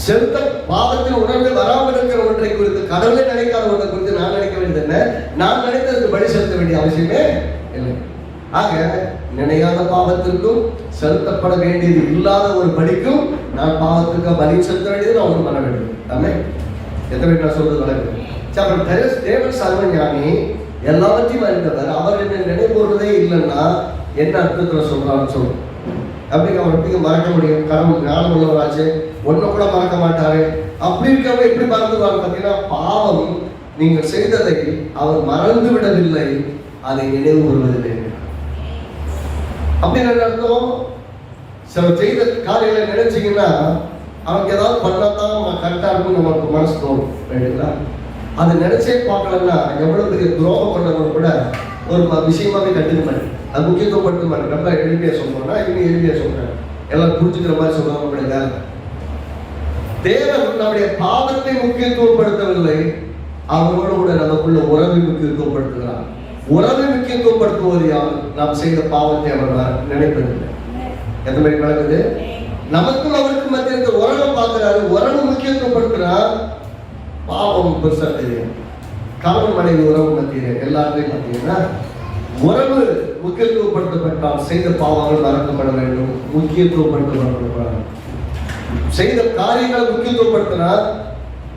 செலுத்த பாவத்தின் உணர்வு வராமல் இருக்கிற ஒன்றை குறித்து, கடவுளே நினைக்காத ஒன்றை குறித்து நான் நினைக்க வேண்டியது என்ன? நான் நினைத்ததுக்கு பலி செலுத்த வேண்டிய அவசியமே இல்லை. ஆக நினையாத பாவத்திற்கும் செலுத்தப்பட வேண்டியது இல்லாத ஒரு பலிக்கும் நான் பாவத்துக்கு பலி செலுத்த வேண்டியது நான் ஒன்று பண்ண வேண்டும். ஆமே, எத்தனை பேர் நான் சொல்றது வளர்க்கு. தேவன் சர்வஞானி, எல்லாவற்றையும் அறிந்தவர். அவர் என்ன நினைவுறதே இல்லைன்னா என்ன அர்த்தத்தில் சொல்றான்னு சொல்லுவோம். அப்படி அவர் எப்படி மறக்க முடியும்? கடவுள் ஞானம் உள்ளவராச்சு, ஒன்னும் கூட மறக்க மாட்டாரு. அப்படி இருக்கவங்க எப்படி மறந்துவாங்க பார்த்தீங்கன்னா, பாவம் நீங்கள் செய்ததை அவர் மறந்து விடவில்லை, அதை நினைவு கூறுவதில்லை. அப்படின்னு அர்த்தம், சில செய்த காரியங்களை நினைச்சீங்கன்னா அவனுக்கு ஏதாவது பண்ணாதான் கரெக்டா இருக்கும் நமக்கு மனசு தோணும், ரைட்டுங்களா? அதை நினைச்சே பார்க்கலன்னா எவ்வளவு பெரிய துரோகம் பண்ணவங்க கூட ஒரு விஷயமாவே கண்டுக்க மாட்டேன், அது முக்கியத்துவப்படுத்த மாட்டேன். ரொம்ப எளிமையா சொல்றோம்னா இவங்க எளிமையா சொல்றேன், எல்லாம் புரிஞ்சுக்கிற மாதிரி சொல்றாங்க. நம்முடைய தேவன் நம்முடைய பாவத்தை முக்கியத்துவப்படுத்தவில்லை, அவரோடு கூட நமக்குள்ள உறவை முக்கியத்துவப்படுத்துகிறார். உறவை முக்கியத்துவப்படுத்துவது யார்? நாம் செய்த பாவத்தை அவர் நினைப்பதில்லை. எந்த மாதிரி நடக்குது? நமக்கும் அவருக்கு மத்திய இருக்க உறவை பார்க்கிறாரு, உறவு முக்கியத்துவப்படுத்துறார், பாவம் பெருசா தெரியும். கணவன் மனைவி உறவு மத்திய எல்லாத்தையும் பார்த்தீங்கன்னா உறவு முக்கியத்துவப்படுத்தப்பட்டால் செய்த பாவங்கள் மறக்கப்பட வேண்டும், முக்கியத்துவப்படுத்தப்பட செய்த காரியங்களை முக்கியத்துவப்படுத்தினார்.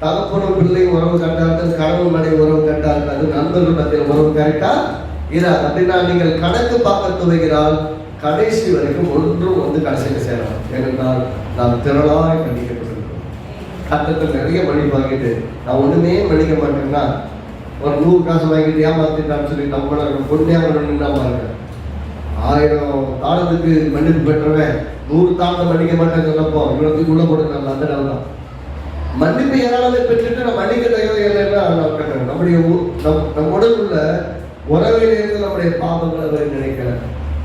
தகப்பனும் பிள்ளை உறவு கரெக்டா இருக்காது, கணவன் மனைவி உறவு கரெக்டா இருக்காது, நண்பர்கள் மத்திய உறவு கரெக்டா இராது. அப்படின்னா நீங்கள் கணக்கு பார்க்க துவைகிறால் கடைசி வரைக்கும் ஒன்றும் கடைசியில் சேரலாம். ஏனென்றால் நாம் திரளாய் கண்டிக்கப்பட்டிருக்கிறோம். கட்டத்தில் நிறைய மணி வாங்கிட்டு நான் ஒண்ணுமே மன்னிக்க மாட்டேன்னா, ஒரு 100 காசு வாங்கிட்டு ஏமாத்திட்டான்னு சொல்லி நம்மள கொண்டே நின்னா பாருங்க. 1000 தாளத்துக்கு மன்னிப்பு பெற்றவன் 100 தாளத்தை மன்னிக்க மாட்டேன்னு சொன்னப்போ இவ்வளவு உள்ள போடுங்க. அந்த நாள் தான் மன்னிப்பு ஏராளமே பெற்றுட்டு நம்ம மன்னிக்க தகுதியில்லைன்னா நம்முடைய நம் உடல் உள்ள உறவிலிருந்து நம்முடைய பாவங்களை அவர் நினைக்கிறார்.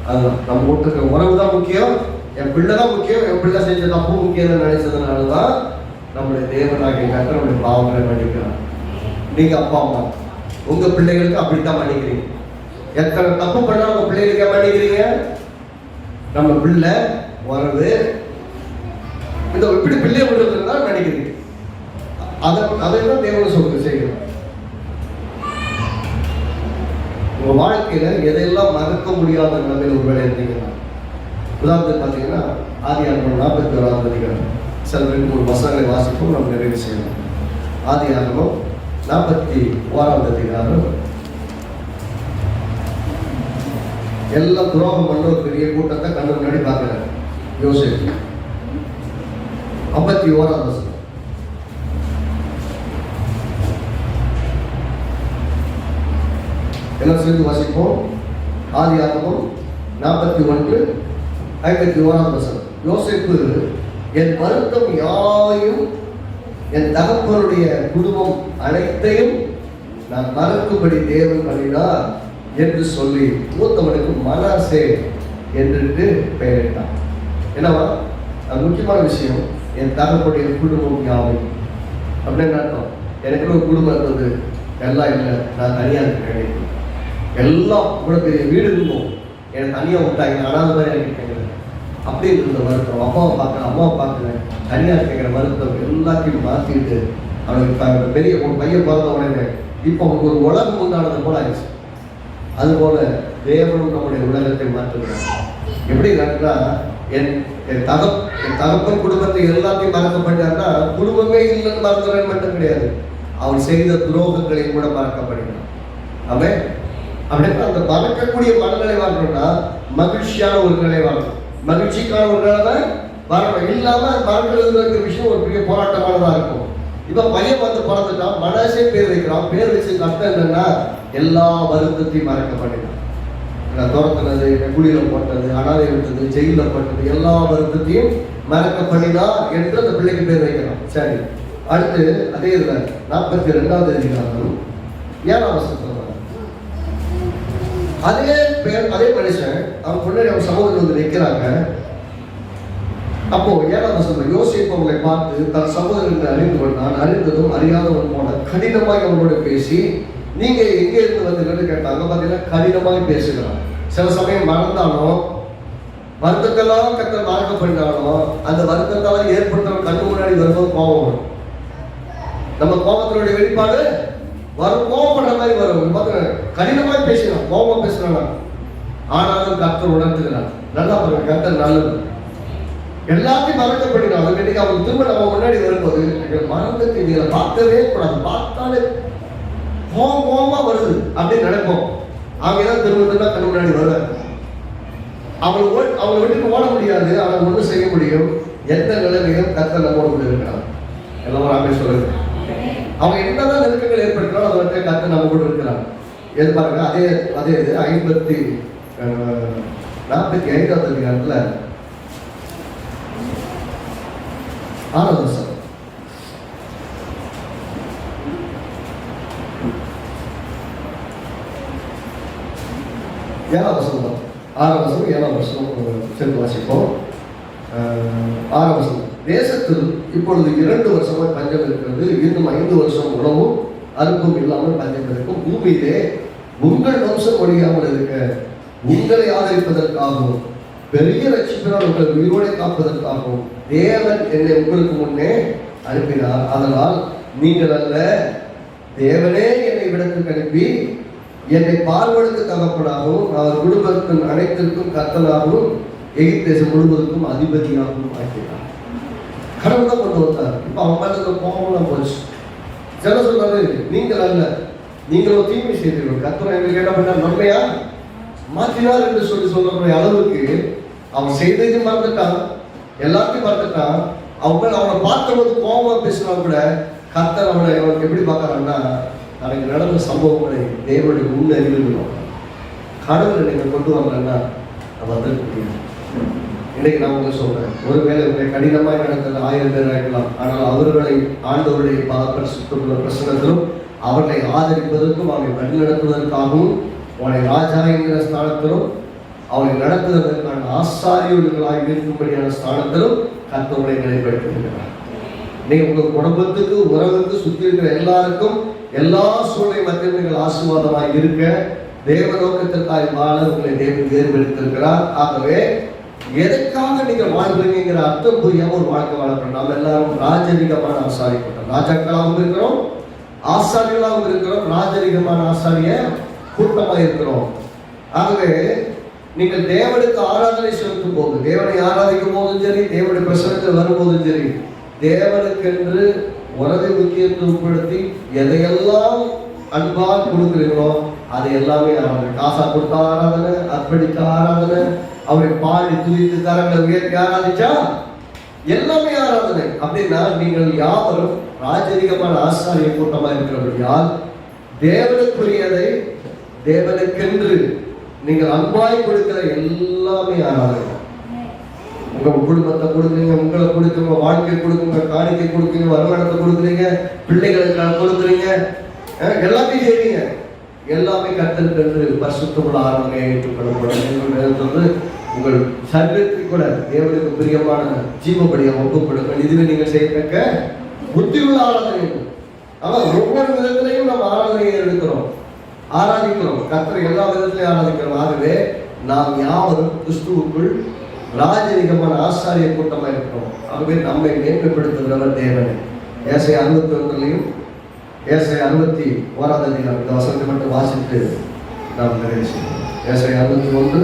அதுதான் நம்ம வீட்டுக்கு உறவு தான் முக்கியம், என் பிள்ளை தான் முக்கியம், என் பிள்ளை செஞ்ச தப்பு முக்கியம் நினைச்சதுனால தான் நம்முடைய தேவனாகிய கர்த்தர் நம்முடைய பாவங்களை மன்னிக்கிறார். நீங்க அப்பா அம்மா உங்க பிள்ளைகளுக்கு அப்படித்தான் மன்னிக்கிறீங்க. எத்தனை தப்பு பண்ணா உங்க பிள்ளைகளுக்கு மன்னிக்கிறீங்க? நம்ம பிள்ளை உறவு இந்த இப்படி பிள்ளைய விடுறதுன்னா மன்னிக்கிறீங்க. அதைதான் தேவன் சொல்றது செய்யணும். உங்க வாழ்க்கையில எதையெல்லாம் மறக்க முடியாத நிலைமையில் ஒரு வேலை இருந்தீங்கன்னா, உதாரணத்துக்கு பார்த்தீங்கன்னா ஆதியாகமம் 41ஆம் அதிகாரம் சில 2-3 வசனங்களை வாசிப்போம், நம்ம நிறைவு செய்யலாம். ஆதியாகமம் 41ஆம் அதிகாரம். எல்லாம் துரோகம் பண்ண ஒரு பெரிய கூட்டத்தை கண்ணு முன்னாடி பார்க்கிறார் யோசேப்பு. 51ஆம் வசனம். எல்லாம் சேர்ந்து வாசிப்போம். ஆதியாகமம் 41:51ஆம் வசனம். யோசேப்பு, என் வருத்தம் யாவையும் என் தகப்பனுடைய குடும்பம் அனைத்தையும் நான் மறக்கும்படி தேவன் பண்ணினார் என்று சொல்லி மூத்தவனுக்கு மனாசே என்று பெயரிட்டான். என்னவா அது முக்கியமான விஷயம். என் தகப்பனுடைய குடும்பம் யாவை அப்படின்னு அர்த்தம். எனக்கு ஒரு குடும்பம் இருந்தது, எல்லாம் இல்லை, நான் தனியாக இருக்கிறேன். எல்லாம் இவ்வளோ பெரிய வீடு இருந்தோம், எனக்கு தனியாக விட்டாங்க, அனாத மாதிரி இருக்கேன். அப்படி இருந்த வருத்தம், அம்மாவை பார்க்குறேன், அம்மாவை பார்க்குறேன், தனியாக இருக்கிற வருத்தம் எல்லாத்தையும் மாற்றிட்டு அவனுக்கு பெரிய ஒரு பையன் பிறந்த உடனே இப்போ அவனுக்கு ஒரு உலகம் உண்டானது போல ஆயிடுச்சு. அதுபோல தேவனும் நம்முடைய உலகத்தை மாற்றுகிறார். எப்படி நடந்தா என் தகப்பன் குடும்பத்தை எல்லாத்தையும் மறக்கப்பட்டார்னா குடும்பமே இல்லைன்னு மறந்துறேன் மட்டும் கிடையாது, அவன் செய்த துரோகங்களையும் கூட மறக்கப்படுகிறான். அவன் அப்படின்னா அந்த மறக்கக்கூடிய மனநிலை வாங்கணும்னா மகிழ்ச்சியான ஒரு நிலை வாங்கணும். மகிழ்ச்சிக்கான ஒரு நிலை வரணும். இல்லாம மறக்கிறதுங்கிற விஷயம் ஒரு பெரிய போராட்டமானதாக இருக்கும். இப்ப பையன் வந்து பிறந்துட்டான், மனசே பேர் வைக்கிறான். பேர் வச்சு கஷ்டம் என்னன்னா எல்லா வருத்தத்தையும் மறக்கப்படுகிறான். துரத்துனது, குளியில போட்டது, அனாதை விட்டது, ஜெயிலில் போட்டது, எல்லா வருத்தத்தையும் மறக்கப்படினா என்று அந்த பிள்ளைக்கு பேர் வைக்கிறான். சரி, அடுத்து அதே இதுல 42ஆவது அதிகாரம் 7ஆம் வசனம். அதே மனுஷன் அவன் முன்னாடி அவன் சகோதரர் வந்து நிற்கிறாங்க. அப்போ 7ஆம் வசனம், யோசேப்பு அவங்களை பார்த்து தன் சகோதரன் அறிந்து கொண்டான். அறிந்ததும் அறியாதவன் போல கடினமாய் அவனோட பேசி, நீங்க எங்கே இருந்து வந்தீங்கன்னு கேட்டாங்க. பார்த்தீங்கன்னா கடினமாய் பேசுகிறான். சில சமயம் மறந்தாலும் வருத்தத்தெல்லாம் கத்தர் மறக்கப்பட்டாலும் அந்த வருத்தத்தால் ஏற்படுத்த கண்ணு முன்னாடி வரும்போது கோபம் வரும். நம்ம கோபத்தினுடைய வெளிப்பாடு வரும், கோபப்படுற மாதிரி வரும். கடினமாய் பேசுகிறான், கோபம் பேசுறான். ஆனாலும் கத்தர் உணர்த்துகிறான். நல்லா பாருங்க, கத்தர் நல்லது. எல்லாத்தையும் மறக்கப்படினாலும் இன்னைக்கு அவங்க திரும்ப நம்ம முன்னாடி வரும்போது மறந்துட்டு நீங்க பார்க்கவே கூடாது, பார்த்தாலே கோபமா வருது அப்படின்னு நினைப்போம். அவங்க ஏதாவது திரும்ப கண்ணு முன்னாடி வருவாங்க. அவங்களை விட்டு ஓட முடியாது, அவங்க ஒன்றும் செய்ய முடியும். எந்த நிலைமையும் கத்தர் நம்மோடு கூட இருக்கிறாங்க. எல்லாம் நாமே சொல்லுங்க. அவங்க என்னதான் நெருக்கங்கள் ஏற்படுத்தினாலும் அதை வந்து கத்தர் நம்ம கூட இருக்கிறாங்க. எது பாருங்க, அதே இது 45ஆவது அதிகாரத்துல 6ஆம் வசனம். 7ஆம் வசனம் 6ஆம் வசனம் 7ஆம் வசனம் சேர்ந்து வாசிப்போம். 6ஆம் வசனம். தேசத்தில் இப்பொழுது 2 வருஷமாக பஞ்சம் இருக்கிறது, இன்னும் 5 வருஷம் உணவும் அறுப்பும் இல்லாமல் பஞ்சம் இருக்கும். பூமியிலே உங்கள் வம்சம் ஒழியாமல் இருக்க உங்களை ஆதரிப்பதற்காகவும் பெரிய ரட்சிப்பினால் உங்கள் உயிரோடை காப்பதற்காகவும் தேவன் என்னை உங்களுக்கு முன்னே அனுப்பினார். அதனால் நீங்கள் அல்ல, தேவனே என்னை விடத்துக்கு அனுப்பி என்னை பார்வனுக்கு தகப்பனாகவும் அவர் குடும்பத்தின் அனைத்திற்கும் கர்த்தனாகவும் எகிப்து தேசம் முழுவதற்கும் அதிபதியாகவும் ஆக்கினார். கடவுள் தான் கொண்டு வந்தார். இப்ப அவங்க மேல கோபம்லாம் போச்சு. சில சொல்றாரு, நீங்கள் அல்ல, நீங்களும் தீமை செய்தீர்கள், கர்த்தர் எங்களுக்கு என்ன பண்ணார், நன்மையா மாற்றினார் என்று சொல்லக்கூடிய அளவுக்கு அவன் செய்ததையும் மறந்துட்டான், எல்லாத்தையும் மறந்துட்டான். அவனை பார்க்கும்போது கோபமா பேசினா கூட கர்த்தர் அவனை எப்படி பார்க்கறான்னா, எனக்கு நடந்த சம்பவங்களை தேவனுடைய முன்னறிவு கடவுளை நீங்கள் கொண்டு வரலன்னா நம்ம வந்துருக்க முடியும். இன்னைக்கு நான் உங்களுக்கு சொல்றேன், ஒருவேளை உங்களை கடினமாக நடந்தது 1000 பேர் ஆகிடலாம். ஆனால் அவர்களை ஆண்டவருடைய பரிசுத்தமுள்ள பிரசனத்திலும் அவர்களை ஆதரிப்பதற்கும் அவனை வழி நடத்துவதற்காகவும் அவனை ராஜா என்கிற ஸ்தானத்திலும் அவரை நடத்துவதற்கான ஆசாரியர்களாக இருக்கும்படியான ஸ்தானத்திலும் கர்த்தரை நிலைப்படுத்துகிறார். நீங்க உங்க குடும்பத்துக்கு, உறவுக்கு, சுற்றி இருக்கிற எல்லாருக்கும் எல்லா சூழ்நிலை மத்தியில் நீங்கள் ஆசீர்வாதமாக இருக்க தேவ நோக்கத்திற்காக வாழ உங்களை தேவன் தேர்ந்தெடுத்திருக்கிறார். ஆகவே எதற்காக நீங்க வாழ்றீங்கிற அர்த்தம் புரியாம ஒரு வாழ்க்கை வாழப்படும். நாம் எல்லாரும் ராஜரிகமான ஆசாரிய கூட்டம், ராஜாக்களாகவும் இருக்கிறோம், ஆசாரியர்களாகவும் இருக்கிறோம், ராஜரிகமான ஆசாரிய கூட்டமாக இருக்கிறோம். ஆகவே நீங்கள் தேவனுக்கு ஆராதனை செலுத்தும் போது, தேவனை ஆராதிக்கும் போதும் சரி, தேவனுடைய பிரசனத்தில் வரும்போதும் சரி, தேவனுக்கென்று உறவை முக்கியத்துவப்படுத்தி எதையெல்லாம் அன்பாக கொடுக்குறீங்களோ அதை எல்லாமே ஆராதனை. காசா கொடுத்த ஆராதனை, அர்ப்பணித்த ஆராதனை, அவரை பாடி துதித்து தரங்களை உயர்த்தி ஆராதிச்சா எல்லாமே ஆராதனை. அப்படின்னா நீங்கள் யாவரும் ராஜரிகமான ஆசாரிய கூட்டமா இருக்கிறபடியால் தேவனுக்குரியதை, தேவனுக்கென்று நீங்கள் அன்பாய் கொடுக்கிற எல்லாமே ஆராதனை. உங்க குடும்பத்தை கொடுக்குறீங்க, உங்களை கொடுக்குங்க, வாழ்க்கை கொடுக்குங்க, காணிக்கை கொடுக்குறீங்க, வருமானத்தை கொடுக்குறீங்க, பிள்ளைகளுக்கு கொடுக்குறீங்க, எல்லாத்தையும் செய்றீங்க. எல்லாமே கர்த்தருக்கு பரிசுத்தமுள்ள ஆராதனையை ஏற்றுக்கொள்ளப்படும். உங்கள் சரீரத்தை கூட தேவனுக்கு பிரியமான ஜீவபடியை ஒப்புக்கொடுங்கள். இதுவே நீங்கள் செய்யத்தக்க புத்தியுள்ள ஆராதனை. ஆனால் ஒவ்வொரு விதத்திலையும் நம்ம ஆராதனையை எடுக்கிறோம், ஆராதிக்கிறோம். கர்த்தரை எல்லா விதத்திலையும் ஆராதிக்கிறோம். ஆகவே நாம் யாவரும் கிறிஸ்துவுக்குள் ராஜரிகமான ஆசாரிய கூட்டமா இருக்கிறோம். ஆகவே நம்மை மேன்மைப்படுத்துகிறவர் தேவன். ஏசாயா 61 ஏசாயா 61 இந்த வசனத்தை மட்டும் வாசித்து நாம் நிறைவு செய்வோம். ஏசாயா 61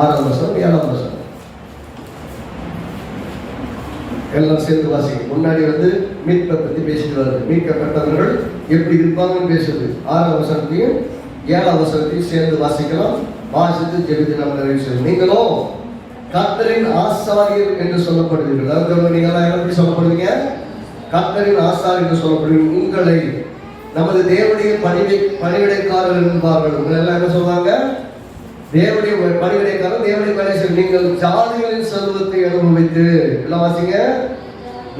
6 வசனம் 7 வசனம் எல்லாம் சேர்ந்து வாசிக்கும். முன்னாடி மீட்பை பத்தி பேசிட்டு வருது. மீட்கப்பட்டவர்கள் எப்படி இருப்பாங்கன்னு பேசுது. 6 வசனத்தையும் 7 வசனத்தையும் சேர்ந்து வாசிக்கலாம். வாசித்து ஜெபித்து நாம் நிறைவு செய்வோம். நீங்களும் கர்த்தரின் ஆசாரியர் என்று சொல்லப்படுவீர்கள். அதாவது நீங்க எப்படி சொல்லப்படுவீங்க? கர்த்தரின் ஆசாரியர் என்று சொல்லப்படுவீங்க. உங்களை நமது தேவனுடைய பணிவிடைக்காரர் என்பார்கள். உங்களை எல்லாம் என்ன சொல்றாங்க? தேவனுடைய பணிவிடைக்காரர், தேவனுடைய வேலை செய்ய. நீங்கள் ஜாதிகளின் செல்வத்தை அனுபவித்து, எல்லாம் வாசிங்க,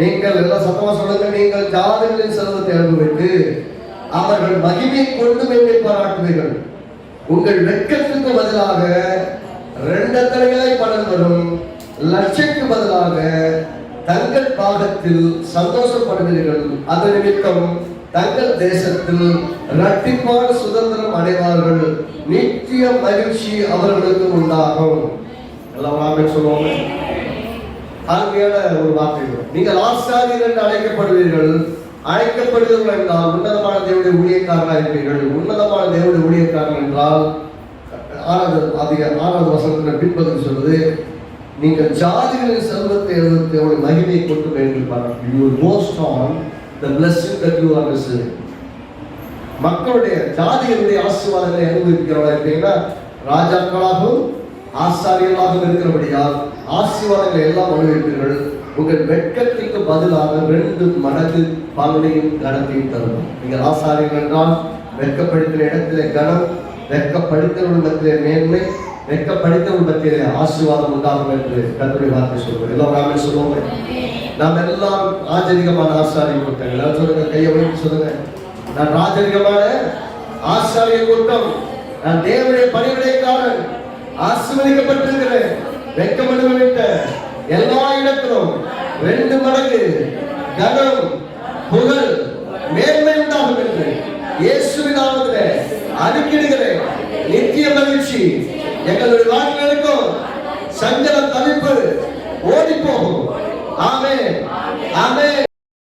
நீங்கள் எல்லாம் சத்தமா சொல்லுங்க, நீங்கள் ஜாதிகளின் செல்வத்தை அனுபவித்து அவர்கள் மகிமை கொண்டு மேன்மை பாராட்டுவீர்கள். உங்கள் வெட்கத்துக்கு பதிலாக 2 தலையாய் பலன் வரும், லட்சத்துக்கு பதிலாக தங்கள் பாகத்தில் சந்தோஷப்படுவீர்கள். அதன் நிமித்தம் தங்கள் தேசத்தில் இரட்டிப்பான சுதந்திரம் அடைவார்கள். நித்திய மகிழ்ச்சி அவர்களுக்கு உண்டாகும். எல்லாம் சொல்லுவாங்க. அருமையான ஒரு வார்த்தை. நீங்கள் ஆசாரியர் என்று அழைக்கப்படுவீர்கள். அழைக்கப்படுவீர்கள் என்றால் உன்னதமான தேவனுடைய ஊழியக்காரராக இருப்பீர்கள். உன்னதமான தேவனுடைய ஊழியக்காரர்கள் என்றால் 6வது வசனத்தின் பின்பகுதி சொல்வது, நீங்கள் ஜாதிகளின் செல்வத்தை எழுதி மகிமையை கொண்டு வேண்டும். You will boast on the blessing that you are receiving. மக்களுடைய ஜாதிகளுடைய ஆசீர்வாதங்களை அனுபவிக்கிறவர்களாக இருப்பீங்கன்னா, ராஜாக்களாகவும் ஆசாரியர்களாகவும் இருக்கிறபடியால் ஆசீர்வாதங்களை எல்லாம் அனுபவிப்பீர்கள். உங்கள் வெட்கத்திற்கு பதிலாக 2 மடங்கு பலனையும் கனத்தையும் தரும். நீங்கள் ஆசாரியர்கள் என்றால் வெட்கப்படுத்தின இடத்திலே கனம், வெட்கப்படுத்தவர்கள் மத்தியிலே மேன்மை, வெட்கப்படுத்தவர்கள் மத்தியிலே ஆசீர்வாதம் உண்டாகும் என்று கர்த்தருடைய வார்த்தை சொல்வது. எல்லாம் நாமே சொல்லுவோம். நாம் எல்லாம் ராஜரிகமான ஆசாரிய கூட்டம். எல்லாரும் சொல்லுங்க, கையை உயர்த்தி சொல்லுங்க, நான் ராஜரிகமான ஆசாரிய கூட்டம், நான் தேவனுடைய பணிவிடைக்காரன், ஆசீர்வதிக்கப்பட்டிருக்கிறேன். வெட்கப்படுத்த எல்லா இடத்திலும் 2 மடங்கு கனம், புகழ், மேன்மை உண்டாகும் என்று இயேசுவின் நாமத்திலே அறிக்கையிடுகிறேன். நித்திய மகிழ்ச்சி எங்களுடைய வாழ்க்கை